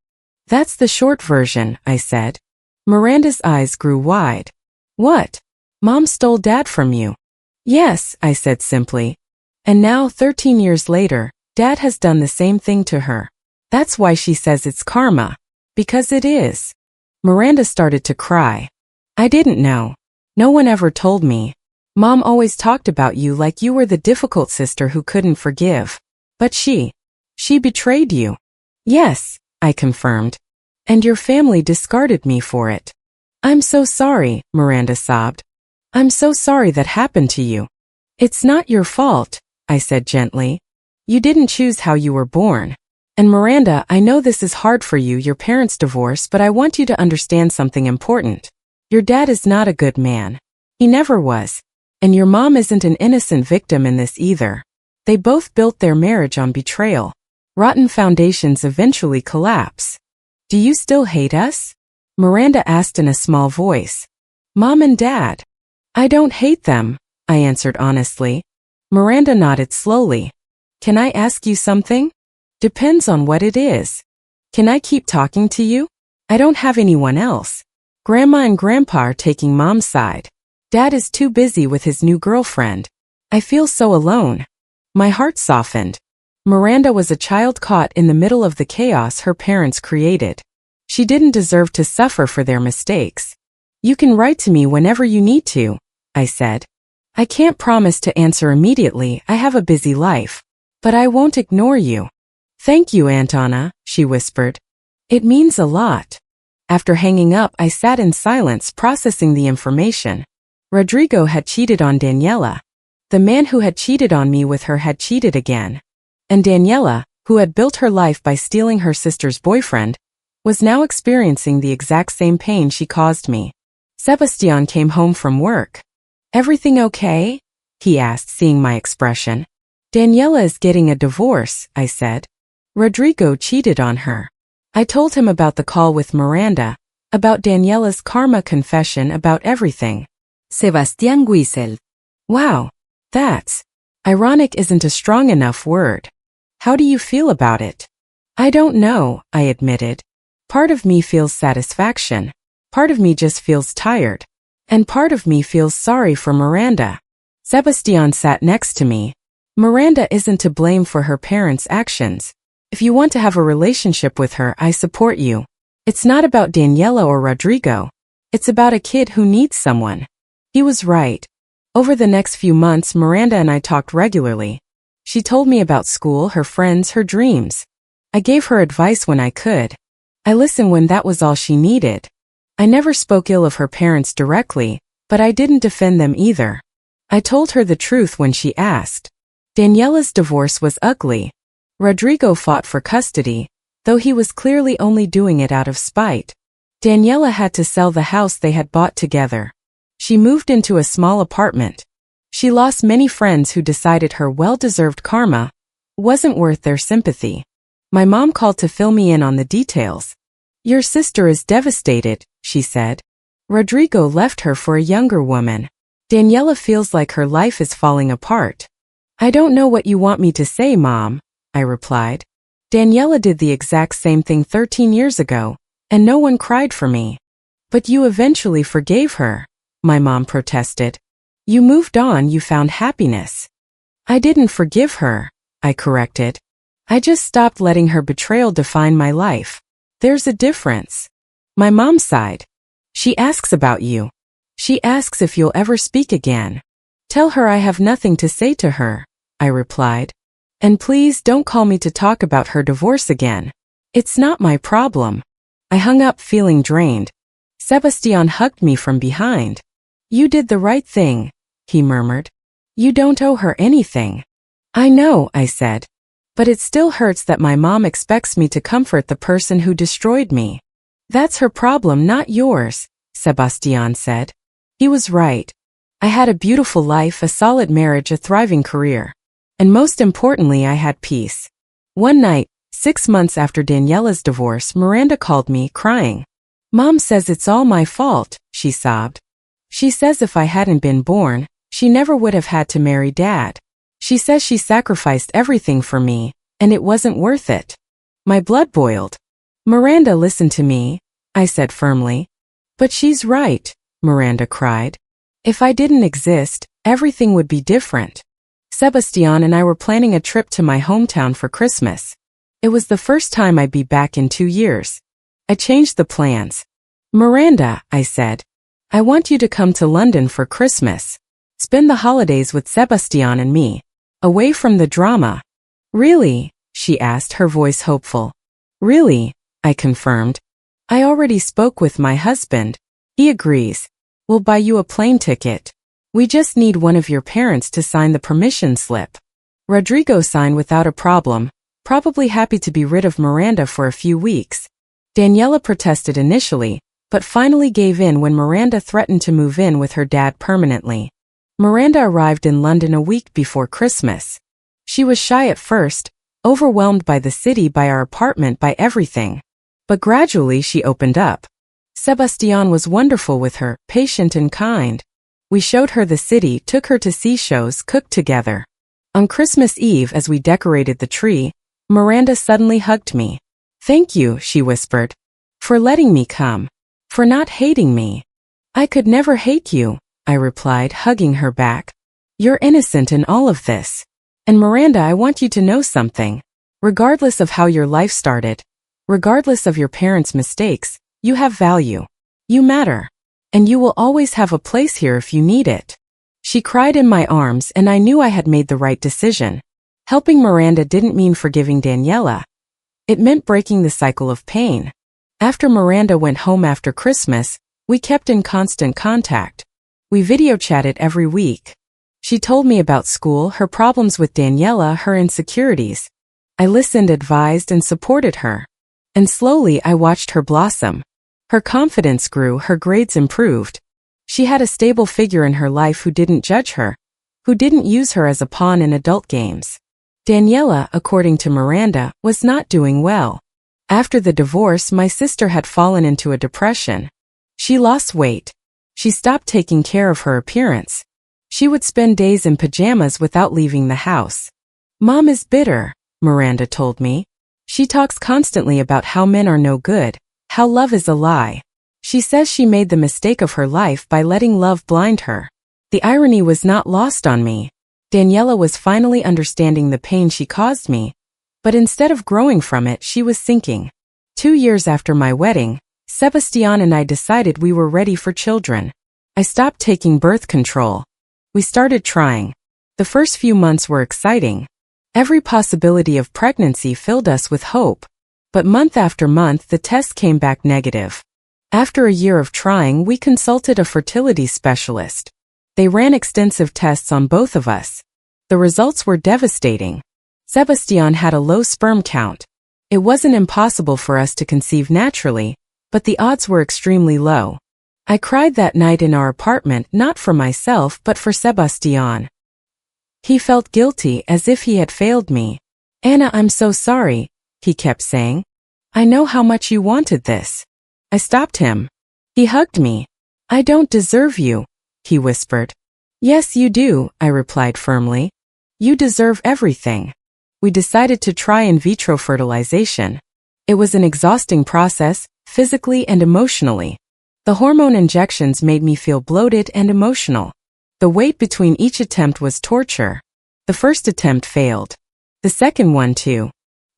"That's the short version," I said. Miranda's eyes grew wide. "What? Mom stole Dad from you?" "Yes," I said simply. "And now, 13 years later, Dad has done the same thing to her. That's why she says it's karma. Because it is." Miranda started to cry. "I didn't know. No one ever told me. Mom always talked about you like you were the difficult sister who couldn't forgive. But she betrayed you." "Yes," I confirmed. "And your family discarded me for it." "I'm so sorry," Miranda sobbed. "I'm so sorry that happened to you." "It's not your fault," I said gently. "You didn't choose how you were born. And Miranda, I know this is hard for you, your parents' divorce, but I want you to understand something important. Your dad is not a good man. He never was. And your mom isn't an innocent victim in this either. They both built their marriage on betrayal. Rotten foundations eventually collapse. Do you still hate us?" Miranda asked in a small voice. Mom and Dad. I don't hate them, I answered honestly. Miranda nodded slowly. Can I ask you something? Depends on what it is. Can I keep talking to you? I don't have anyone else. Grandma and Grandpa are taking Mom's side. Dad is too busy with his new girlfriend. I feel so alone. My heart softened. Miranda was a child caught in the middle of the chaos her parents created. She didn't deserve to suffer for their mistakes. You can write to me whenever you need to, I said. I can't promise to answer immediately, I have a busy life. But I won't ignore you. Thank you, Aunt Anna, she whispered. It means a lot. After hanging up, I sat in silence processing the information. Rodrigo had cheated on Daniela. The man who had cheated on me with her had cheated again. And Daniela, who had built her life by stealing her sister's boyfriend, was now experiencing the exact same pain she caused me. Sebastian came home from work. Everything okay? He asked, seeing my expression. Daniela is getting a divorce, I said. Rodrigo cheated on her. I told him about the call with Miranda, about Daniela's karma confession, about everything. Sebastián whistled. Wow, that's ironic isn't a strong enough word. How do you feel about it? I don't know, I admitted. Part of me feels satisfaction. Part of me just feels tired. And part of me feels sorry for Miranda. Sebastian sat next to me. Miranda isn't to blame for her parents' actions. If you want to have a relationship with her, I support you. It's not about Daniela or Rodrigo. It's about a kid who needs someone. He was right. Over the next few months, Miranda and I talked regularly. She told me about school, her friends, her dreams. I gave her advice when I could. I listened when that was all she needed. I never spoke ill of her parents directly, but I didn't defend them either. I told her the truth when she asked. Daniela's divorce was ugly. Rodrigo fought for custody, though he was clearly only doing it out of spite. Daniela had to sell the house they had bought together. She moved into a small apartment. She lost many friends who decided her well-deserved karma wasn't worth their sympathy. My mom called to fill me in on the details. Your sister is devastated, she said. Rodrigo left her for a younger woman. Daniela feels like her life is falling apart. I don't know what you want me to say, Mom, I replied. Daniela did the exact same thing 13 years ago, and no one cried for me. But you eventually forgave her, my mom protested. You moved on, you found happiness. I didn't forgive her, I corrected. I just stopped letting her betrayal define my life. There's a difference. My mom sighed. She asks about you. She asks if you'll ever speak again. Tell her I have nothing to say to her, I replied. And please don't call me to talk about her divorce again. It's not my problem. I hung up feeling drained. Sebastian hugged me from behind. You did the right thing, he murmured. You don't owe her anything. I know, I said. But it still hurts that my mom expects me to comfort the person who destroyed me. That's her problem, not yours, Sebastian said. He was right. I had a beautiful life, a solid marriage, a thriving career. And most importantly, I had peace. One night, 6 months after Daniela's divorce, Miranda called me, crying. Mom says it's all my fault, she sobbed. She says if I hadn't been born, she never would have had to marry Dad. She says she sacrificed everything for me, and it wasn't worth it. My blood boiled. Miranda, listen to me, I said firmly. But she's right, Miranda cried. If I didn't exist, everything would be different. Sebastian and I were planning a trip to my hometown for Christmas. It was the first time I'd be back in 2 years. I changed the plans. Miranda, I said, I want you to come to London for Christmas. Spend the holidays with Sebastian and me. Away from the drama. Really? She asked, her voice hopeful. Really? I confirmed. I already spoke with my husband. He agrees. We'll buy you a plane ticket. We just need one of your parents to sign the permission slip. Rodrigo signed without a problem, probably happy to be rid of Miranda for a few weeks. Daniela protested initially, but finally gave in when Miranda threatened to move in with her dad permanently. Miranda arrived in London a week before Christmas. She was shy at first, overwhelmed by the city, by our apartment, by everything. But gradually she opened up. Sebastian was wonderful with her, patient and kind. We showed her the city, took her to see shows, cooked together. On Christmas Eve, as we decorated the tree, Miranda suddenly hugged me. "Thank you," she whispered, "for letting me come. For not hating me." "I could never hate you," I replied, hugging her back. "You're innocent in all of this. And Miranda, I want you to know something. Regardless of how your life started, regardless of your parents' mistakes, you have value. You matter. And you will always have a place here if you need it." She cried in my arms, and I knew I had made the right decision. Helping Miranda didn't mean forgiving Daniela. It meant breaking the cycle of pain. After Miranda went home after Christmas, we kept in constant contact. We video chatted every week. She told me about school, her problems with Daniela, her insecurities. I listened, advised, and supported her. And slowly I watched her blossom. Her confidence grew, her grades improved. She had a stable figure in her life who didn't judge her, who didn't use her as a pawn in adult games. Daniela, according to Miranda, was not doing well. After the divorce, my sister had fallen into a depression. She lost weight. She stopped taking care of her appearance. She would spend days in pajamas without leaving the house. "Mom is bitter," Miranda told me. "She talks constantly about how men are no good, how love is a lie. She says she made the mistake of her life by letting love blind her." The irony was not lost on me. Daniela was finally understanding the pain she caused me, but instead of growing from it, she was sinking. 2 years after my wedding, Sebastian and I decided we were ready for children. I stopped taking birth control. We started trying. The first few months were exciting. Every possibility of pregnancy filled us with hope. But month after month, the test came back negative. After a year of trying, we consulted a fertility specialist. They ran extensive tests on both of us. The results were devastating. Sebastian had a low sperm count. It wasn't impossible for us to conceive naturally, but the odds were extremely low. I cried that night in our apartment, not for myself but for Sebastian. He felt guilty, as if he had failed me. "Anna, I'm so sorry," he kept saying. "I know how much you wanted this." I stopped him. He hugged me. "I don't deserve you," he whispered. "Yes, you do," I replied firmly. "You deserve everything." We decided to try in vitro fertilization. It was an exhausting process, physically and emotionally. The hormone injections made me feel bloated and emotional. The wait between each attempt was torture. The first attempt failed. The second one too.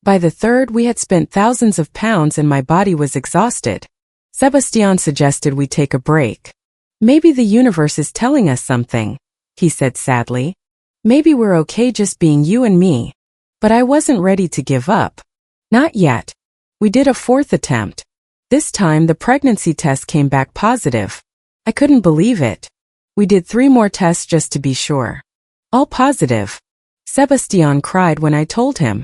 By the third, we had spent thousands of pounds and my body was exhausted. Sebastian suggested we take a break. "Maybe the universe is telling us something," he said sadly. "Maybe we're okay just being you and me." But I wasn't ready to give up. Not yet. We did a fourth attempt. This time the pregnancy test came back positive. I couldn't believe it. We did 3 more tests just to be sure. All positive. Sebastian cried when I told him.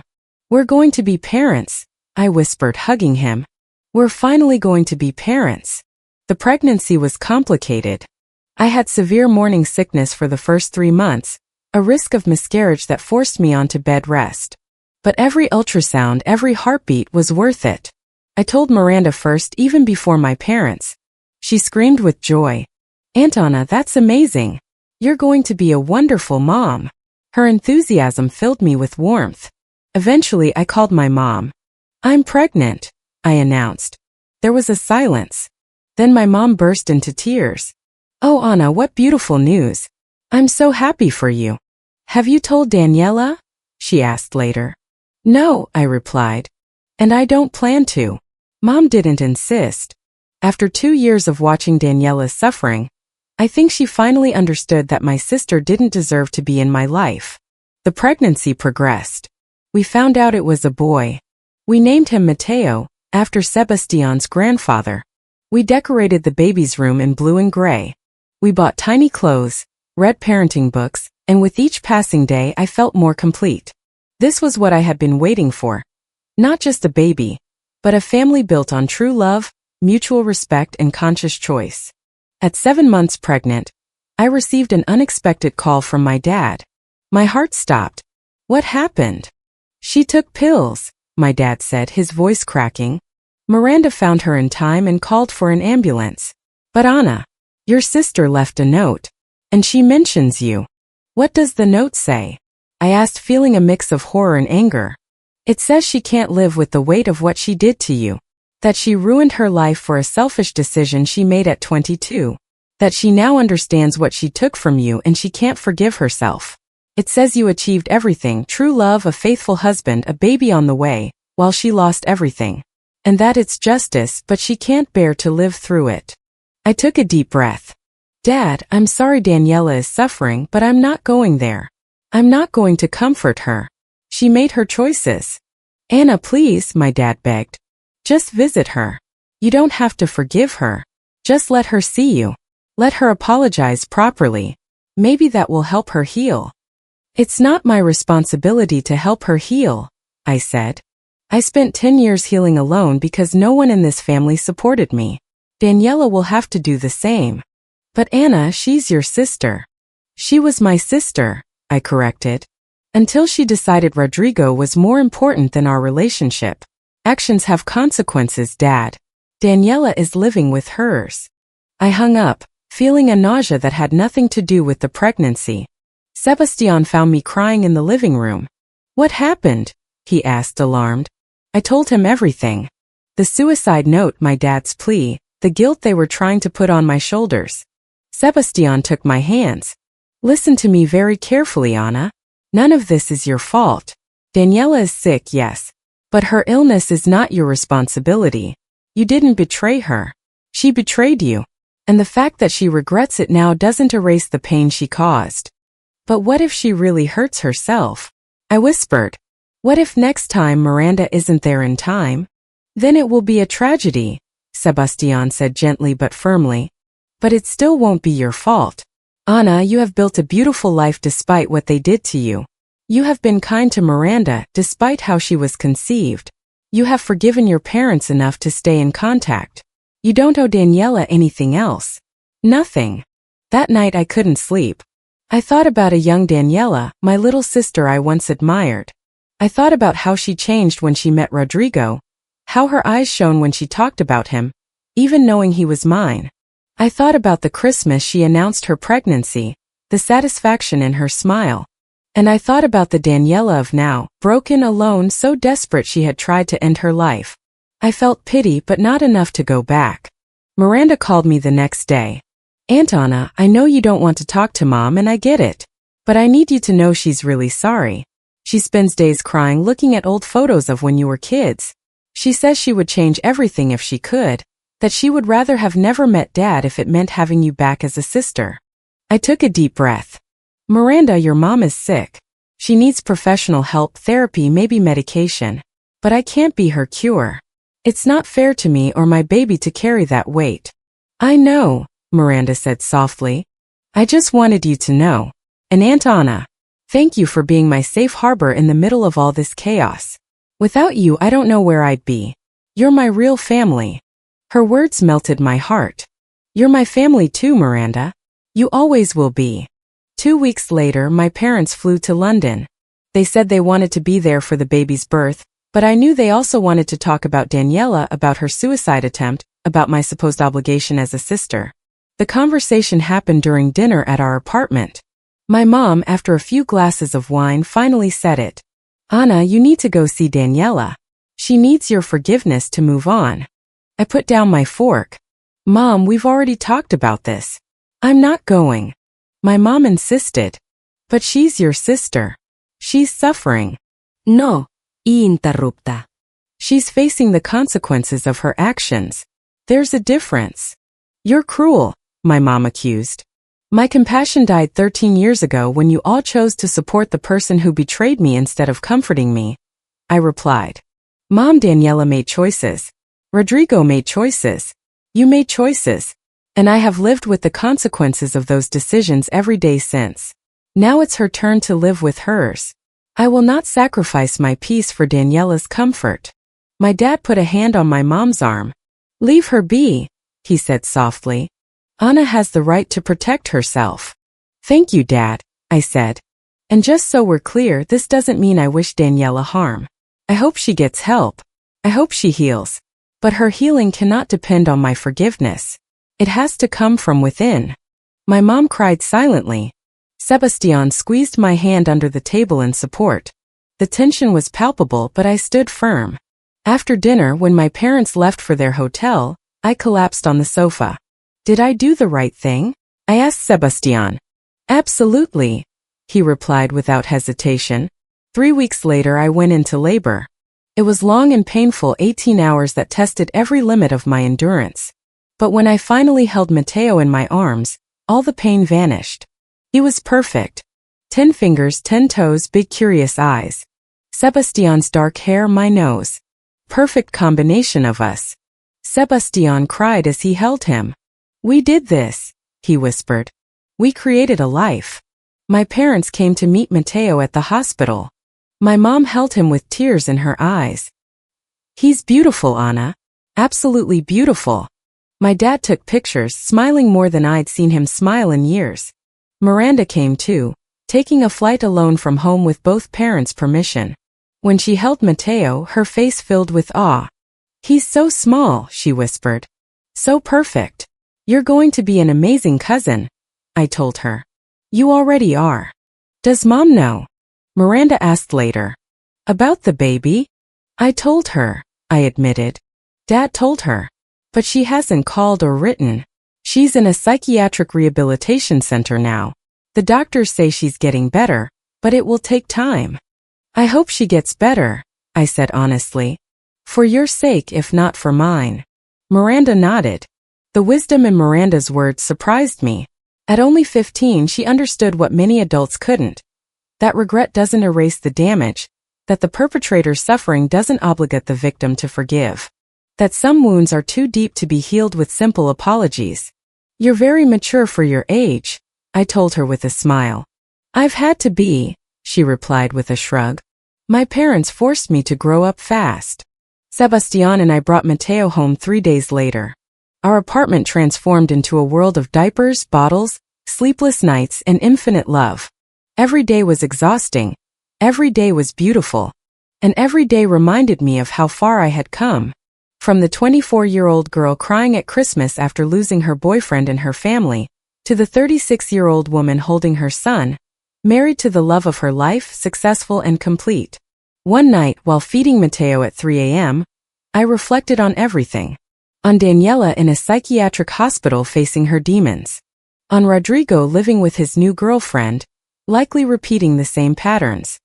"We're going to be parents," I whispered, hugging him. "We're finally going to be parents." The pregnancy was complicated. I had severe morning sickness for the first 3 months, a risk of miscarriage that forced me onto bed rest. But every ultrasound, every heartbeat was worth it. I told Miranda first, even before my parents. She screamed with joy. "Aunt Anna, that's amazing. You're going to be a wonderful mom." Her enthusiasm filled me with warmth. Eventually, I called my mom. "I'm pregnant," I announced. There was a silence. Then my mom burst into tears. "Oh, Anna, what beautiful news. I'm so happy for you. Have you told Daniela?" she asked later. "No," I replied. "And I don't plan to." Mom didn't insist. After 2 years of watching Daniela's suffering, I think she finally understood that my sister didn't deserve to be in my life. The pregnancy progressed. We found out it was a boy. We named him Mateo, after Sebastian's grandfather. We decorated the baby's room in blue and gray. We bought tiny clothes, read parenting books, and with each passing day I felt more complete. This was what I had been waiting for. Not just a baby, but a family built on true love, mutual respect, and conscious choice. At 7 months pregnant, I received an unexpected call from my dad. My heart stopped. "What happened?" "She took pills," my dad said, his voice cracking. Miranda found her in time and called for an ambulance. But Anna, your sister left a note. And she mentions you. What does the note say? I asked, feeling a mix of horror and anger. It says she can't live with the weight of what she did to you. That she ruined her life for a selfish decision she made at 22. That she now understands what she took from you and she can't forgive herself. It says you achieved everything, true love, a faithful husband, a baby on the way, while she lost everything. And that it's justice, but she can't bear to live through it. I took a deep breath. Dad, I'm sorry Daniela is suffering, but I'm not going there. I'm not going to comfort her. She made her choices. Anna, please, my dad begged. Just visit her. You don't have to forgive her. Just let her see you. Let her apologize properly. Maybe that will help her heal. It's not my responsibility to help her heal, I said. I spent 10 years healing alone because no one in this family supported me. Daniela will have to do the same. But Anna, she's your sister. She was my sister, I corrected. Until she decided Rodrigo was more important than our relationship. Actions have consequences, Dad. Daniela is living with hers. I hung up, feeling a nausea that had nothing to do with the pregnancy. Sebastian found me crying in the living room. What happened? He asked, alarmed. I told him everything. The suicide note, my dad's plea, the guilt they were trying to put on my shoulders. Sebastian took my hands. Listen to me very carefully, Anna. None of this is your fault. Daniela is sick, yes. But her illness is not your responsibility. You didn't betray her. She betrayed you. And the fact that she regrets it now doesn't erase the pain she caused. But what if she really hurts herself? I whispered. What if next time Miranda isn't there in time? Then it will be a tragedy, Sebastian said gently but firmly. But it still won't be your fault. Anna, you have built a beautiful life despite what they did to you. You have been kind to Miranda despite how she was conceived. You have forgiven your parents enough to stay in contact. You don't owe Daniela anything else. Nothing. That night I couldn't sleep. I thought about a young Daniela, my little sister I once admired. I thought about how she changed when she met Rodrigo, how her eyes shone when she talked about him, even knowing he was mine. I thought about the Christmas she announced her pregnancy, the satisfaction in her smile. And I thought about the Daniela of now, broken, alone, so desperate she had tried to end her life. I felt pity but not enough to go back. Miranda called me the next day. Aunt Anna, I know you don't want to talk to Mom and I get it. But I need you to know she's really sorry. She spends days crying looking at old photos of when you were kids. She says she would change everything if she could. That she would rather have never met Dad if it meant having you back as a sister. I took a deep breath. Miranda, your mom is sick. She needs professional help, therapy, maybe medication. But I can't be her cure. It's not fair to me or my baby to carry that weight. I know, Miranda said softly. I just wanted you to know. And Aunt Anna, thank you for being my safe harbor in the middle of all this chaos. Without you, I don't know where I'd be. You're my real family. Her words melted my heart. You're my family too, Miranda. You always will be. 2 weeks later, my parents flew to London. They said they wanted to be there for the baby's birth, but I knew they also wanted to talk about Daniela, about her suicide attempt, about my supposed obligation as a sister. The conversation happened during dinner at our apartment. My mom, after a few glasses of wine, finally said it. Anna, you need to go see Daniela. She needs your forgiveness to move on. I put down my fork. Mom, we've already talked about this. I'm not going. My mom insisted. But she's your sister. She's suffering. No, interrupta. She's facing the consequences of her actions. There's a difference. You're cruel, my mom accused. My compassion died 13 years ago when you all chose to support the person who betrayed me instead of comforting me. I replied. Mom, Daniela made choices. Rodrigo made choices. You made choices. And I have lived with the consequences of those decisions every day since. Now it's her turn to live with hers. I will not sacrifice my peace for Daniela's comfort. My dad put a hand on my mom's arm. Leave her be, he said softly. Anna has the right to protect herself. Thank you, Dad, I said. And just so we're clear, this doesn't mean I wish Daniela harm. I hope she gets help. I hope she heals. But her healing cannot depend on my forgiveness. It has to come from within. My mom cried silently. Sebastian squeezed my hand under the table in support. The tension was palpable, but I stood firm. After dinner, when my parents left for their hotel, I collapsed on the sofa. Did I do the right thing? I asked Sebastian. Absolutely, he replied without hesitation. 3 weeks later, I went into labor. It was long and painful 18 hours that tested every limit of my endurance. But when I finally held Matteo in my arms, all the pain vanished. He was perfect. 10 fingers, 10 toes, big curious eyes. Sebastian's dark hair, my nose. Perfect combination of us. Sebastian cried as he held him. We did this, he whispered. We created a life. My parents came to meet Matteo at the hospital. My mom held him with tears in her eyes. He's beautiful, Anna. Absolutely beautiful. My dad took pictures, smiling more than I'd seen him smile in years. Miranda came too, taking a flight alone from home with both parents' permission. When she held Matteo, her face filled with awe. He's so small, she whispered. So perfect. You're going to be an amazing cousin, I told her. You already are. Does Mom know? Miranda asked later. About the baby? I told her, I admitted. Dad told her. But she hasn't called or written. She's in a psychiatric rehabilitation center now. The doctors say she's getting better, but it will take time. I hope she gets better, I said honestly. For your sake, if not for mine. Miranda nodded. The wisdom in Miranda's words surprised me. At only 15, she understood what many adults couldn't. That regret doesn't erase the damage, that the perpetrator's suffering doesn't obligate the victim to forgive. That some wounds are too deep to be healed with simple apologies. You're very mature for your age, I told her with a smile. I've had to be, she replied with a shrug. My parents forced me to grow up fast. Sebastian and I brought Matteo home 3 days later. Our apartment transformed into a world of diapers, bottles, sleepless nights, and infinite love. Every day was exhausting. Every day was beautiful. And every day reminded me of how far I had come. From the 24-year-old girl crying at Christmas after losing her boyfriend and her family, to the 36-year-old woman holding her son, married to the love of her life, successful and complete. One night, while feeding Matteo at 3 a.m., I reflected on everything. On Daniela in a psychiatric hospital facing her demons. On Rodrigo living with his new girlfriend, likely repeating the same patterns.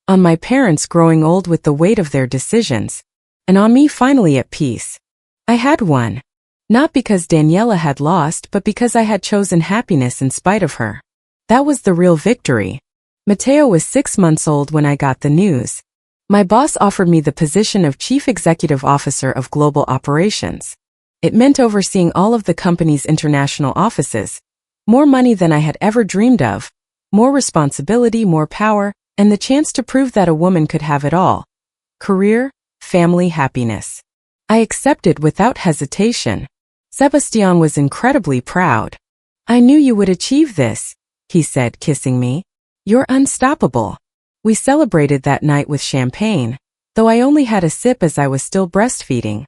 On my parents growing old with the weight of their decisions. And on me finally at peace. I had won. Not because Daniela had lost, but because I had chosen happiness in spite of her. That was the real victory. Matteo was 6 months old when I got the news. My boss offered me the position of Chief Executive Officer of Global Operations. It meant overseeing all of the company's international offices. More money than I had ever dreamed of. More responsibility, more power, and the chance to prove that a woman could have it all. Career, family, happiness. I accepted without hesitation. Sebastian was incredibly proud. I knew you would achieve this, he said, kissing me. You're unstoppable. We celebrated that night with champagne, though I only had a sip as I was still breastfeeding.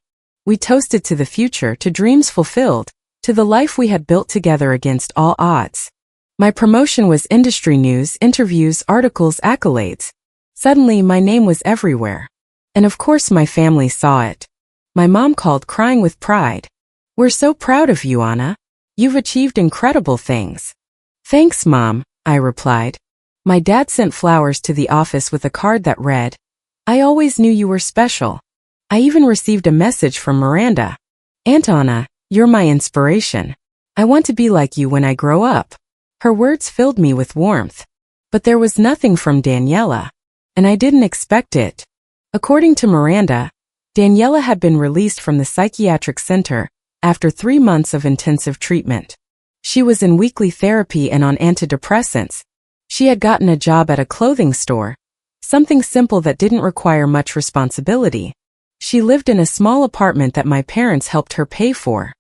We toasted to the future, to dreams fulfilled, to the life we had built together against all odds. My promotion was industry news, interviews, articles, accolades. Suddenly, my name was everywhere. And of course my family saw it. My mom called, crying with pride. We're so proud of you, Anna. You've achieved incredible things. Thanks, Mom, I replied. My dad sent flowers to the office with a card that read, I always knew you were special. I even received a message from Miranda. Aunt Anna, you're my inspiration. I want to be like you when I grow up. Her words filled me with warmth. But there was nothing from Daniela. And I didn't expect it. According to Miranda, Daniela had been released from the psychiatric center after 3 months of intensive treatment. She was in weekly therapy and on antidepressants. She had gotten a job at a clothing store, something simple that didn't require much responsibility. She lived in a small apartment that my parents helped her pay for.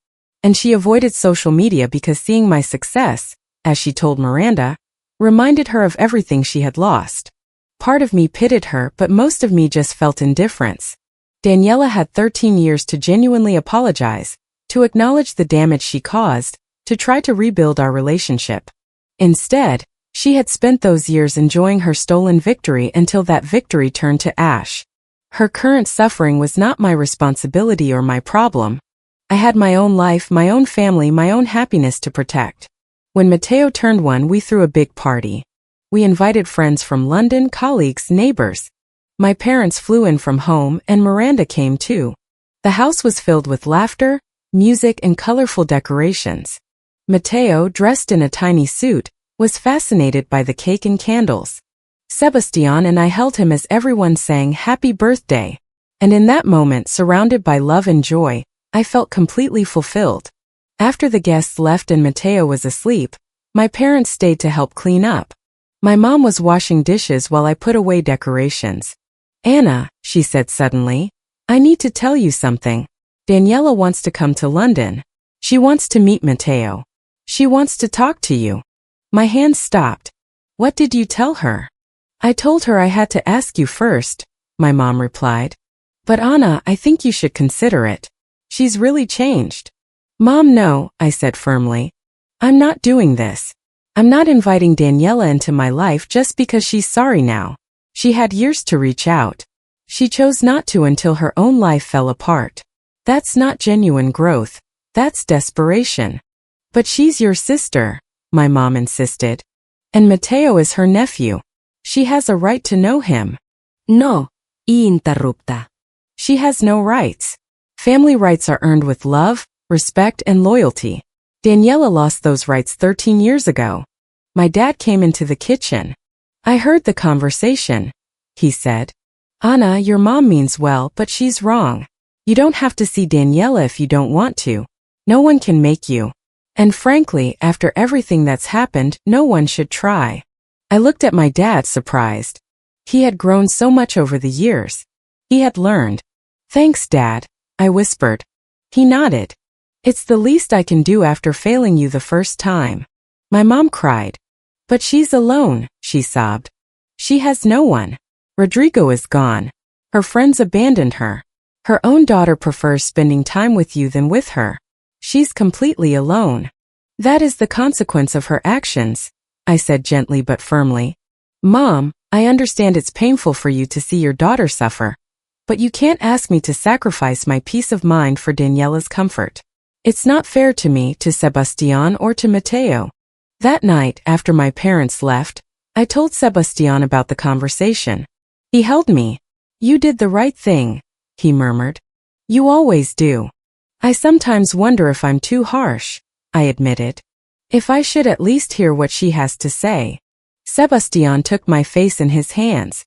And she avoided social media because seeing my success, as she told Miranda, reminded her of everything she had lost. Part of me pitied her, but most of me just felt indifference. Daniela had 13 years to genuinely apologize, to acknowledge the damage she caused, to try to rebuild our relationship. Instead, she had spent those years enjoying her stolen victory until that victory turned to ash. Her current suffering was not my responsibility or my problem. I had my own life, my own family, my own happiness to protect. When Matteo turned 1, we threw a big party. We invited friends from London, colleagues, neighbors. My parents flew in from home, and Miranda came too. The house was filled with laughter, music, and colorful decorations. Matteo, dressed in a tiny suit, was fascinated by the cake and candles. Sebastian and I held him as everyone sang "Happy Birthday." And in that moment, surrounded by love and joy, I felt completely fulfilled. After the guests left and Matteo was asleep, my parents stayed to help clean up. My mom was washing dishes while I put away decorations. "Anna," she said suddenly, "I need to tell you something. Daniela wants to come to London. She wants to meet Matteo. She wants to talk to you." My hands stopped. "What did you tell her?" "I told her I had to ask you first," my mom replied. "But Anna, I think you should consider it. She's really changed." "Mom, no," I said firmly. "I'm not doing this. I'm not inviting Daniela into my life just because she's sorry now. She had years to reach out. She chose not to until her own life fell apart. That's not genuine growth. That's desperation." "But she's your sister," my mom insisted. "And Matteo is her nephew. She has a right to know him." No, y interrupta. "She has no rights. Family rights are earned with love, respect, and loyalty. Daniela lost those rights 13 years ago." My dad came into the kitchen. "I heard the conversation," he said. "Anna, your mom means well, but she's wrong. You don't have to see Daniela if you don't want to. No one can make you. And frankly, after everything that's happened, no one should try." I looked at my dad, surprised. He had grown so much over the years. He had learned. "Thanks, Dad," I whispered. He nodded. "It's the least I can do after failing you the first time." My mom cried. "But she's alone," she sobbed. "She has no one. Rodrigo is gone. Her friends abandoned her. Her own daughter prefers spending time with you than with her. She's completely alone. That is the consequence of her actions," I said gently but firmly. "Mom, I understand it's painful for you to see your daughter suffer. But you can't ask me to sacrifice my peace of mind for Daniela's comfort. It's not fair to me, to Sebastian, or to Matteo." That night, after my parents left, I told Sebastian about the conversation. He held me. "You did the right thing," he murmured. "You always do." "I sometimes wonder if I'm too harsh," I admitted. "If I should at least hear what she has to say." Sebastian took my face in his hands.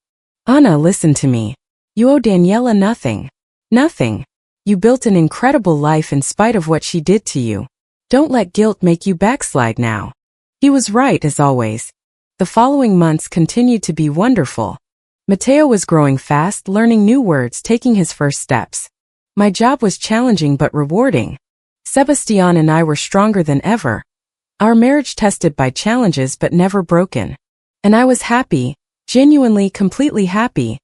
"Anna, listen to me. You owe Daniela nothing. Nothing. You built an incredible life in spite of what she did to you. Don't let guilt make you backslide now." He was right, as always. The following months continued to be wonderful. Matteo was growing fast, learning new words, taking his first steps. My job was challenging but rewarding. Sebastian and I were stronger than ever. Our marriage tested by challenges but never broken. And I was happy, genuinely, completely happy.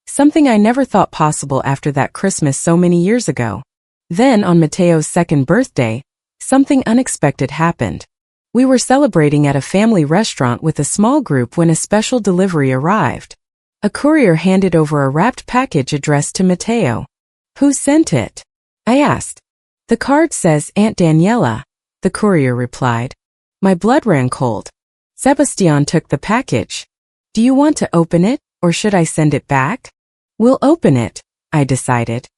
Something I never thought possible after that Christmas so many years ago. Then, on Matteo's 2nd birthday, something unexpected happened. We were celebrating at a family restaurant with a small group when a special delivery arrived. A courier handed over a wrapped package addressed to Matteo. "Who sent it?" I asked. "The card says Aunt Daniela," the courier replied. My blood ran cold. Sebastian took the package. "Do you want to open it, or should I send it back?" "We'll open it," I decided.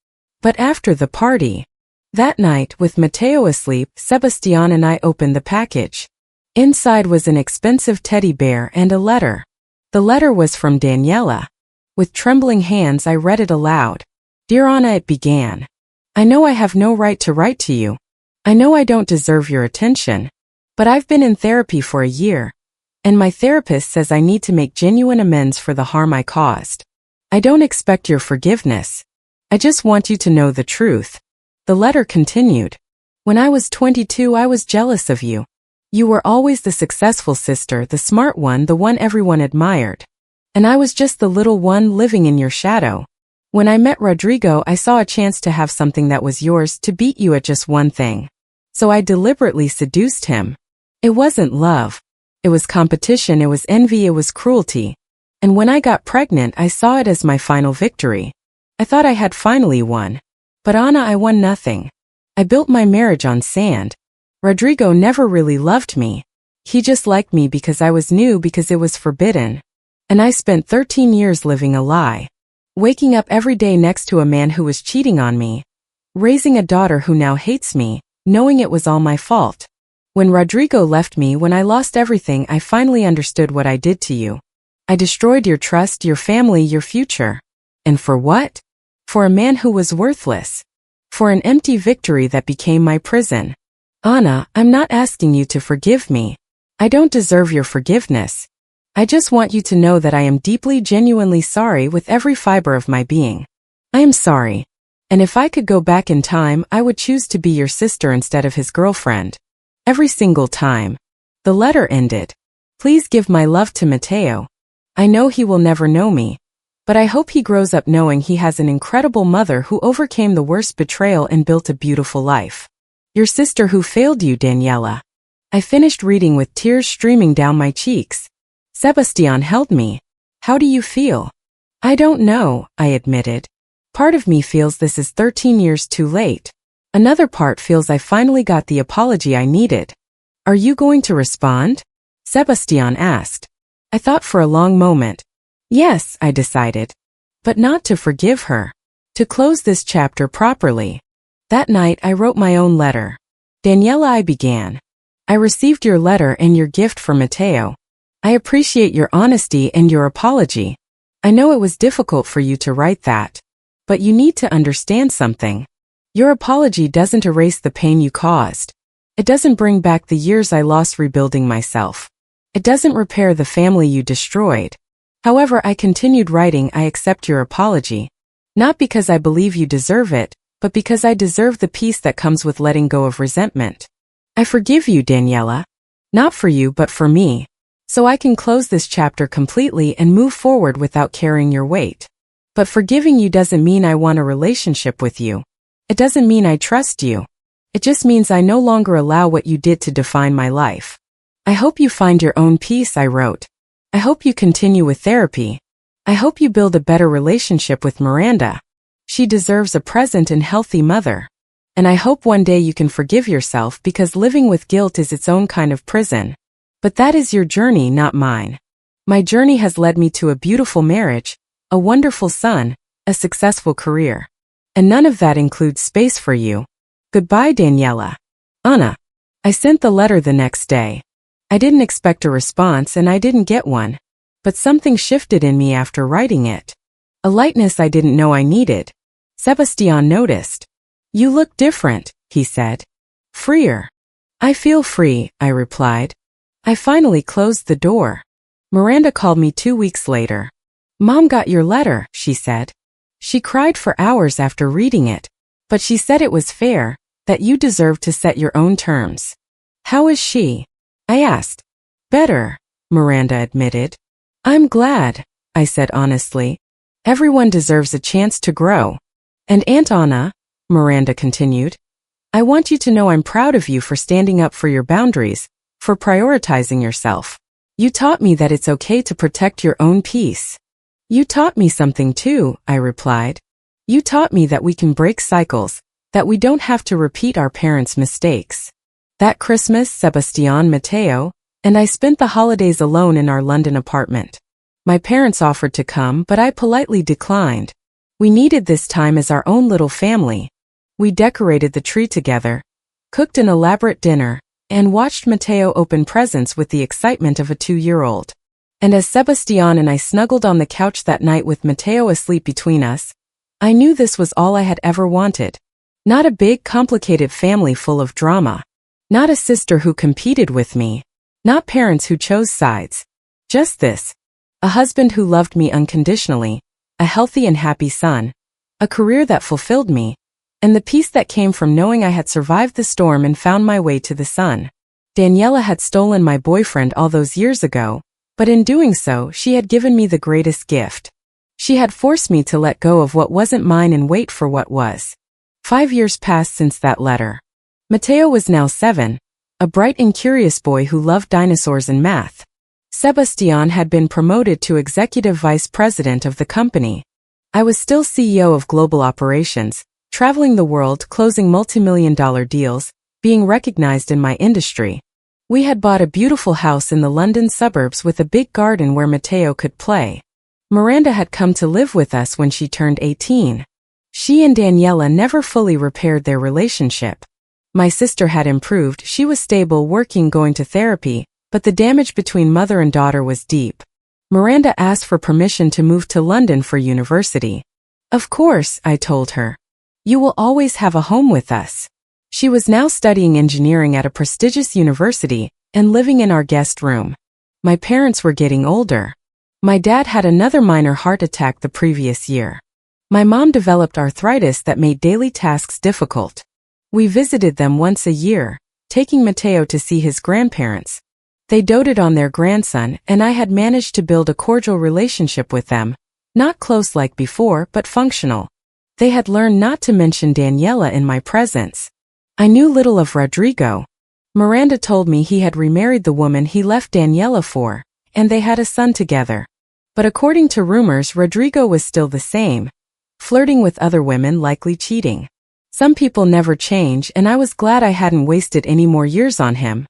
But after the party. That night, with Matteo asleep, Sebastian and I opened the package. Inside was an expensive teddy bear and a letter. The letter was from Daniela. With trembling hands, I read it aloud. "Dear Anna," it began. "I know I have no right to write to you. I know I don't deserve your attention. But I've been in therapy for a year, and my therapist says I need to make genuine amends for the harm I caused. I don't expect your forgiveness. I just want you to know the truth." The letter continued. "When I was 22, I was jealous of you. You were always the successful sister, the smart one, the one everyone admired. And I was just the little one living in your shadow. When I met Rodrigo, I saw a chance to have something that was yours, to beat you at just one thing. So I deliberately seduced him. It wasn't love. It was competition, it was envy, it was cruelty. And when I got pregnant, I saw it as my final victory. I thought I had finally won. But Anna, I won nothing. I built my marriage on sand. Rodrigo never really loved me. He just liked me because I was new, because it was forbidden. And I spent 13 years living a lie. Waking up every day next to a man who was cheating on me. Raising a daughter who now hates me, knowing it was all my fault. When Rodrigo left me, when I lost everything, I finally understood what I did to you. I destroyed your trust, your family, your future. And for what? For a man who was worthless. For an empty victory that became my prison. Anna, I'm not asking you to forgive me. I don't deserve your forgiveness. I just want you to know that I am deeply, genuinely sorry with every fiber of my being. I am sorry. And if I could go back in time, I would choose to be your sister instead of his girlfriend. Every single time. The letter ended. Please give my love to Matteo. I know he will never know me. But I hope he grows up knowing he has an incredible mother who overcame the worst betrayal and built a beautiful life. Your sister who failed you, Daniela. I finished reading with tears streaming down my cheeks. Sebastian held me. How do you feel? I don't know, I admitted. Part of me feels this is 13 years too late. Another part feels I finally got the apology I needed. Are you going to respond? Sebastian asked. I thought for a long moment. Yes, I decided. But not to forgive her. To close this chapter properly. That night I wrote my own letter. Daniela, I began. I received your letter and your gift for Matteo. I appreciate your honesty and your apology. I know it was difficult for you to write that. But you need to understand something. Your apology doesn't erase the pain you caused. It doesn't bring back the years I lost rebuilding myself. It doesn't repair the family you destroyed. However, I continued writing. I accept your apology. Not because I believe you deserve it, but because I deserve the peace that comes with letting go of resentment. I forgive you, Daniela. Not for you, but for me. So I can close this chapter completely and move forward without carrying your weight. But forgiving you doesn't mean I want a relationship with you. It doesn't mean I trust you. It just means I no longer allow what you did to define my life. I hope you find your own peace, I wrote. I hope you continue with therapy. I hope you build a better relationship with Miranda. She deserves a present and healthy mother. And I hope one day you can forgive yourself, because living with guilt is its own kind of prison. But that is your journey, not mine. My journey has led me to a beautiful marriage, a wonderful son, a successful career. And none of that includes space for you. Goodbye, Daniela. Anna. I sent the letter the next day. I didn't expect a response and I didn't get one. But something shifted in me after writing it. A lightness I didn't know I needed. Sebastian noticed. You look different, he said. Freer. I feel free, I replied. I finally closed the door. Miranda called me 2 weeks later. Mom got your letter, she said. She cried for hours after reading it. But she said it was fair, that you deserved to set your own terms. How is she? I asked. Better, Miranda admitted. I'm glad, I said honestly. Everyone deserves a chance to grow. And Aunt Anna, Miranda continued, I want you to know I'm proud of you for standing up for your boundaries, for prioritizing yourself. You taught me that it's okay to protect your own peace. You taught me something too, I replied. You taught me that we can break cycles, that we don't have to repeat our parents' mistakes. That Christmas, Sebastian, Matteo, and I spent the holidays alone in our London apartment. My parents offered to come, but I politely declined. We needed this time as our own little family. We decorated the tree together, cooked an elaborate dinner, and watched Matteo open presents with the excitement of a 2-year-old. And as Sebastian and I snuggled on the couch that night with Matteo asleep between us, I knew this was all I had ever wanted. Not a big, complicated family full of drama. Not a sister who competed with me. Not parents who chose sides. Just this. A husband who loved me unconditionally, a healthy and happy son, a career that fulfilled me, and the peace that came from knowing I had survived the storm and found my way to the sun. Daniela had stolen my boyfriend all those years ago, but in doing so, she had given me the greatest gift. She had forced me to let go of what wasn't mine and wait for what was. 5 years passed since that letter. Mateo was now 7, a bright and curious boy who loved dinosaurs and math. Sebastian had been promoted to executive vice president of the company. I was still CEO of global operations, traveling the world closing multi-million-dollar deals, being recognized in my industry. We had bought a beautiful house in the London suburbs with a big garden where Mateo could play. Miranda had come to live with us when she turned 18. She and Daniela never fully repaired their relationship. My sister had improved, she was stable, working, going to therapy, but the damage between mother and daughter was deep. Miranda asked for permission to move to London for university. Of course, I told her. You will always have a home with us. She was now studying engineering at a prestigious university and living in our guest room. My parents were getting older. My dad had another minor heart attack the previous year. My mom developed arthritis that made daily tasks difficult. We visited them once a year, taking Mateo to see his grandparents. They doted on their grandson, and I had managed to build a cordial relationship with them, not close like before, but functional. They had learned not to mention Daniela in my presence. I knew little of Rodrigo. Miranda told me he had remarried the woman he left Daniela for, and they had a son together. But according to rumors, Rodrigo was still the same, flirting with other women, likely cheating. Some people never change, and I was glad I hadn't wasted any more years on him.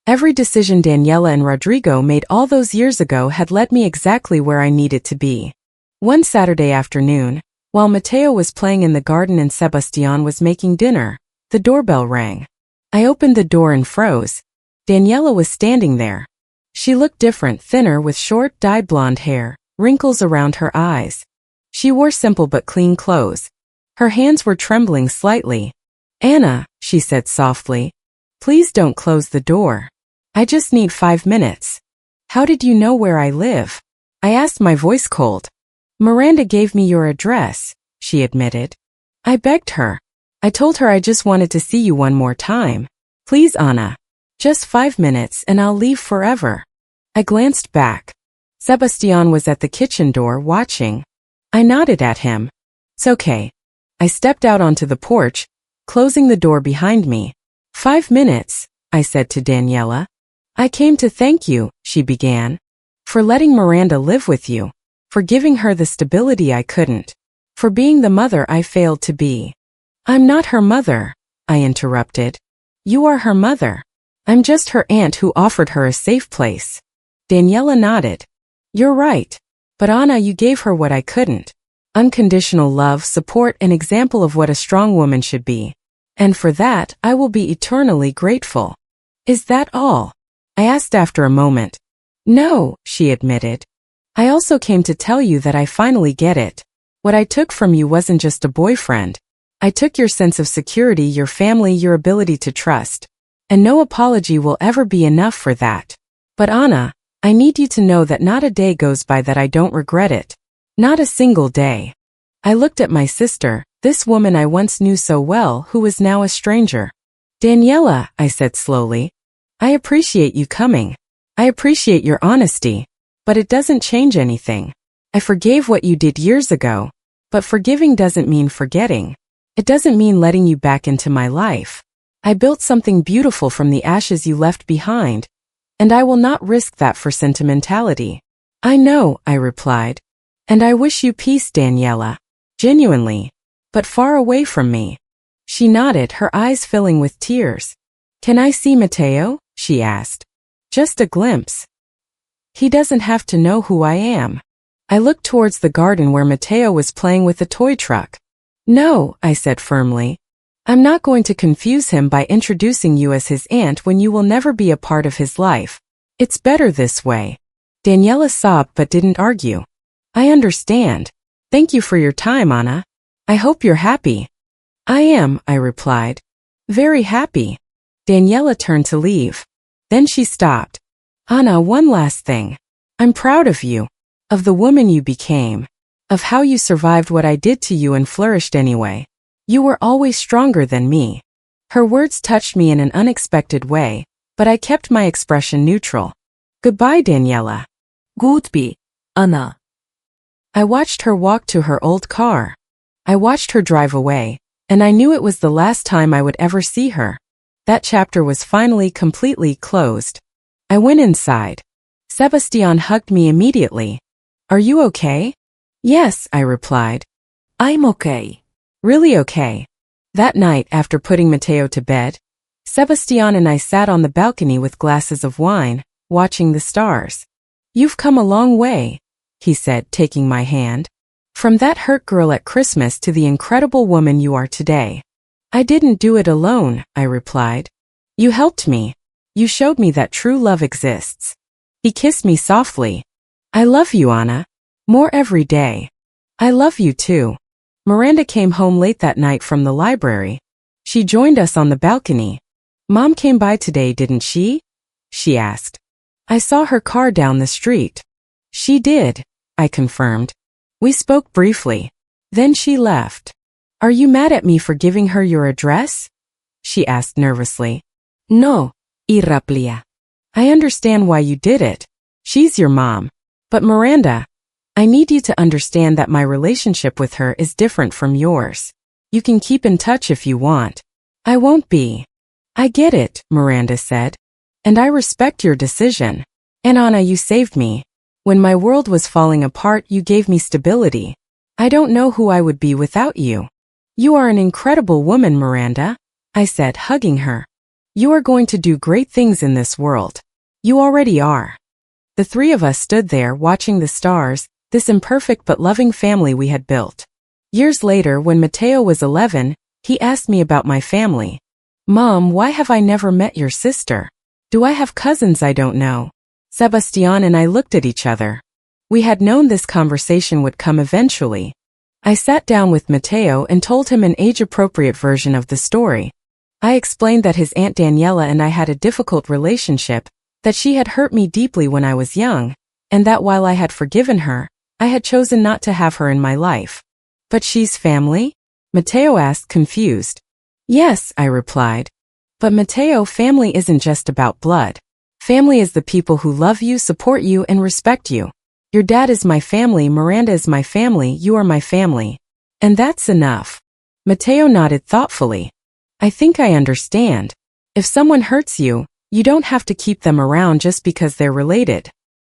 Every decision Daniela and Rodrigo made all those years ago had led me exactly where I needed to be. One Saturday afternoon, while Mateo was playing in the garden and Sebastian was making dinner, the doorbell rang. I opened the door and froze. Daniela was standing there. She looked different, thinner, with short, dyed blonde hair, wrinkles around her eyes. She wore simple but clean clothes. Her hands were trembling slightly. "Anna," she said softly, "please don't close the door. I just need 5 minutes." "How did you know where I live?" I asked, my voice cold. "Miranda gave me your address," she admitted. I begged her. I told her I just wanted to see you one more time. "Please, Anna. Just 5 minutes and I'll leave forever." I glanced back. Sebastian was at the kitchen door watching. I nodded at him. "It's okay." I stepped out onto the porch, closing the door behind me. 5 minutes, I said to Daniela. "I came to thank you," she began, "for letting Miranda live with you, for giving her the stability I couldn't, for being the mother I failed to be." "I'm not her mother," I interrupted. "You are her mother. I'm just her aunt who offered her a safe place." Daniela nodded. "You're right. But Anna, you gave her what I couldn't. Unconditional love, support, an example of what a strong woman should be. And for that, I will be eternally grateful." "Is that all?" I asked after a moment. "No," she admitted. "I also came to tell you that I finally get it. What I took from you wasn't just a boyfriend. I took your sense of security, your family, your ability to trust. And no apology will ever be enough for that. But Anna, I need you to know that not a day goes by that I don't regret it. Not a single day." I looked at my sister, this woman I once knew so well, who was now a stranger. "Daniela," I said slowly, "I appreciate you coming. I appreciate your honesty. But it doesn't change anything. I forgave what you did years ago. But forgiving doesn't mean forgetting. It doesn't mean letting you back into my life. I built something beautiful from the ashes you left behind, and I will not risk that for sentimentality." "I know," I replied. "And I wish you peace, Daniela. Genuinely. But far away from me." She nodded, her eyes filling with tears. "Can I see Mateo?" she asked. "Just a glimpse. He doesn't have to know who I am." I looked towards the garden where Mateo was playing with a toy truck. "No," I said firmly. "I'm not going to confuse him by introducing you as his aunt when you will never be a part of his life. It's better this way." Daniela sobbed but didn't argue. "I understand. Thank you for your time, Anna. I hope you're happy." "I am," I replied. "Very happy." Daniela turned to leave. Then she stopped. "Anna, one last thing. I'm proud of you. Of the woman you became. Of how you survived what I did to you and flourished anyway. You were always stronger than me." Her words touched me in an unexpected way, but I kept my expression neutral. "Goodbye, Daniela." Goodbye, Anna. I watched her walk to her old car. I watched her drive away, and I knew it was the last time I would ever see her. That chapter was finally completely closed. I went inside. Sebastian hugged me immediately. "Are you okay?" "Yes," I replied. I'm okay. "Really okay." That night, after putting Mateo to bed, Sebastian and I sat on the balcony with glasses of wine, watching the stars. "You've come a long way," he said, taking my hand. "From that hurt girl at Christmas to the incredible woman you are today." "I didn't do it alone," I replied. "You helped me. You showed me that true love exists." He kissed me softly. "I love you, Anna. More every day." "I love you too." Miranda came home late that night from the library. She joined us on the balcony. "Mom came by today, didn't she?" she asked. "I saw her car down the street." "She did," I confirmed. We spoke briefly. Then she left. "Are you mad at me for giving her your address?" she asked nervously. No, Iraplia. "I understand why you did it. She's your mom. But Miranda, I need you to understand that my relationship with her is different from yours. You can keep in touch if you want. I won't be." "I get it," Miranda said. "And I respect your decision. And Anna, you saved me. When my world was falling apart, you gave me stability. I don't know who I would be without you." "You are an incredible woman, Miranda," I said, hugging her. "You are going to do great things in this world. You already are." The three of us stood there watching the stars, this imperfect but loving family we had built. Years later, when Mateo was 11, he asked me about my family. "Mom, why have I never met your sister? Do I have cousins I don't know?" Sebastian and I looked at each other. We had known this conversation would come eventually. I sat down with Mateo and told him an age-appropriate version of the story. I explained that his Aunt Daniela and I had a difficult relationship, that she had hurt me deeply when I was young, and that while I had forgiven her, I had chosen not to have her in my life. "But she's family?" Mateo asked, confused. "Yes," I replied. "But Mateo, family isn't just about blood. Family is the people who love you, support you, and respect you. Your dad is my family, Miranda is my family, you are my family. And that's enough." Mateo nodded thoughtfully. "I think I understand. If someone hurts you, you don't have to keep them around just because they're related."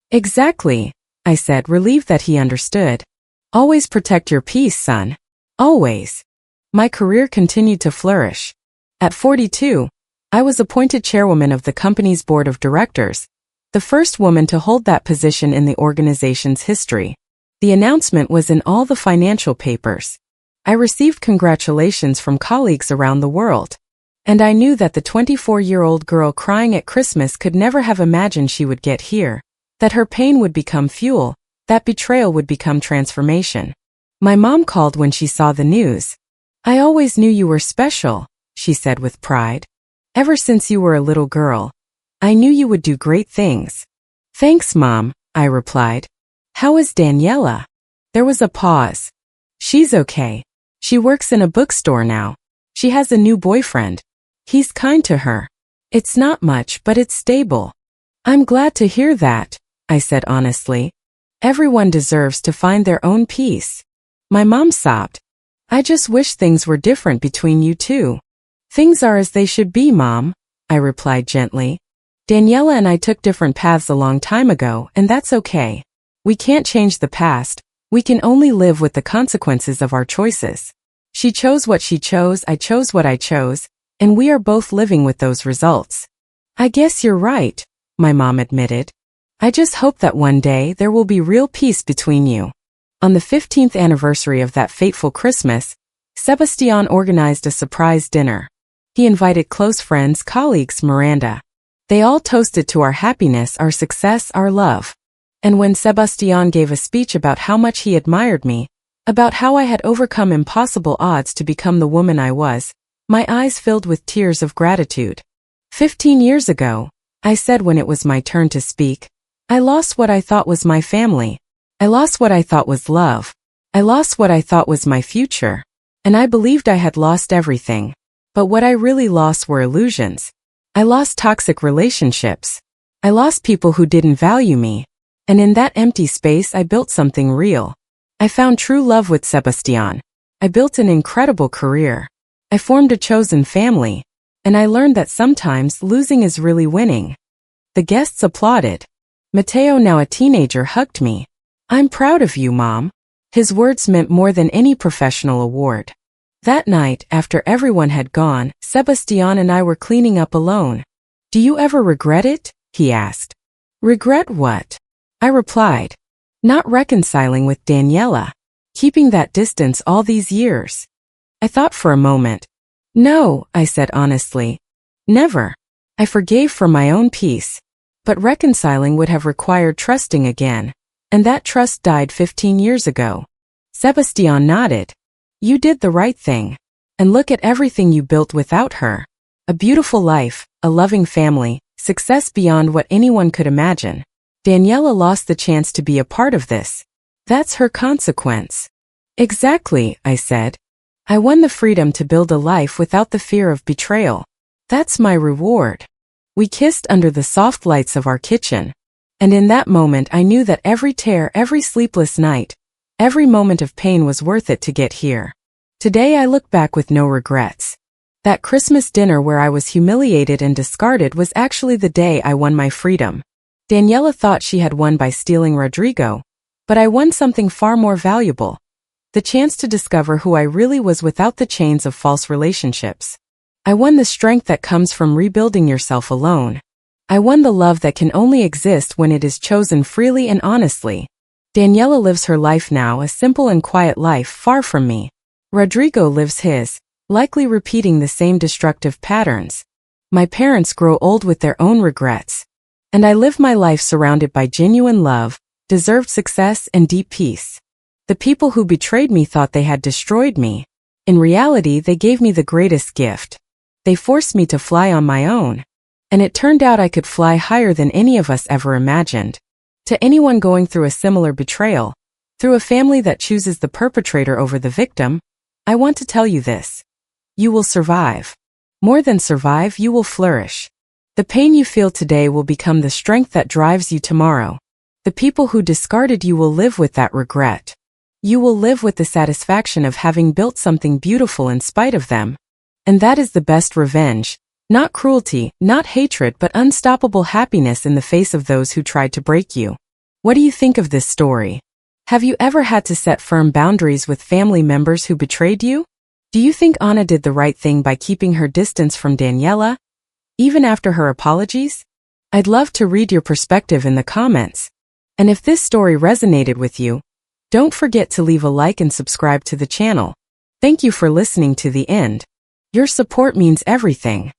"Exactly," I said, relieved that he understood. "Always protect your peace, son. Always." My career continued to flourish. At 42, I was appointed chairwoman of the company's board of directors, the first woman to hold that position in the organization's history. The announcement was in all the financial papers. I received congratulations from colleagues around the world. And I knew that the 24-year-old girl crying at Christmas could never have imagined she would get here, that her pain would become fuel, that betrayal would become transformation. My mom called when she saw the news. "I always knew you were special," she said with pride. "Ever since you were a little girl, I knew you would do great things." "Thanks, Mom," I replied. "How is Daniela?" There was a pause. "She's okay. She works in a bookstore now. She has a new boyfriend. He's kind to her. It's not much, but it's stable." "I'm glad to hear that," I said honestly. "Everyone deserves to find their own peace." My mom sobbed. "I just wish things were different between you two." "Things are as they should be, Mom," I replied gently. "Daniela and I took different paths a long time ago, and that's okay. We can't change the past. We can only live with the consequences of our choices. She chose what she chose, I chose what I chose, and we are both living with those results." "I guess you're right," my mom admitted. "I just hope that one day there will be real peace between you." On the 15th anniversary of that fateful Christmas, Sebastian organized a surprise dinner. He invited close friends, colleagues, Miranda. They all toasted to our happiness, our success, our love. And when Sebastian gave a speech about how much he admired me, about how I had overcome impossible odds to become the woman I was, my eyes filled with tears of gratitude. 15 years ago, I said when it was my turn to speak, I lost what I thought was my family. I lost what I thought was love. I lost what I thought was my future. And I believed I had lost everything. But what I really lost were illusions. I lost toxic relationships. I lost people who didn't value me. And in that empty space I built something real. I found true love with Sebastian. I built an incredible career. I formed a chosen family. And I learned that sometimes losing is really winning. The guests applauded. Mateo, now a teenager, hugged me. I'm proud of you, Mom. His words meant more than any professional award. That night, after everyone had gone, Sebastian and I were cleaning up alone. Do you ever regret it? He asked. Regret what? I replied. Not reconciling with Daniela. Keeping that distance all these years. I thought for a moment. No, I said honestly. Never. I forgave for my own peace. But reconciling would have required trusting again. And that trust died 15 years ago. Sebastian nodded. You did the right thing. And look at everything you built without her. A beautiful life, a loving family, success beyond what anyone could imagine. Daniela lost the chance to be a part of this. That's her consequence. Exactly, I said. I won the freedom to build a life without the fear of betrayal. That's my reward. We kissed under the soft lights of our kitchen. And in that moment I knew that every tear, every sleepless night, every moment of pain was worth it to get here. Today I look back with no regrets. That Christmas dinner where I was humiliated and discarded was actually the day I won my freedom. Daniela thought she had won by stealing Rodrigo, but I won something far more valuable. The chance to discover who I really was without the chains of false relationships. I won the strength that comes from rebuilding yourself alone. I won the love that can only exist when it is chosen freely and honestly. Daniela lives her life now, a simple and quiet life far from me. Rodrigo lives his, likely repeating the same destructive patterns. My parents grow old with their own regrets. And I live my life surrounded by genuine love, deserved success, and deep peace. The people who betrayed me thought they had destroyed me. In reality, they gave me the greatest gift. They forced me to fly on my own. And it turned out I could fly higher than any of us ever imagined. To anyone going through a similar betrayal, through a family that chooses the perpetrator over the victim, I want to tell you this. You will survive. More than survive, you will flourish. The pain you feel today will become the strength that drives you tomorrow. The people who discarded you will live with that regret. You will live with the satisfaction of having built something beautiful in spite of them. And that is the best revenge. Not cruelty, not hatred, but unstoppable happiness in the face of those who tried to break you. What do you think of this story? Have you ever had to set firm boundaries with family members who betrayed you? Do you think Anna did the right thing by keeping her distance from Daniela, even after her apologies? I'd love to read your perspective in the comments. And if this story resonated with you, don't forget to leave a like and subscribe to the channel. Thank you for listening to the end. Your support means everything.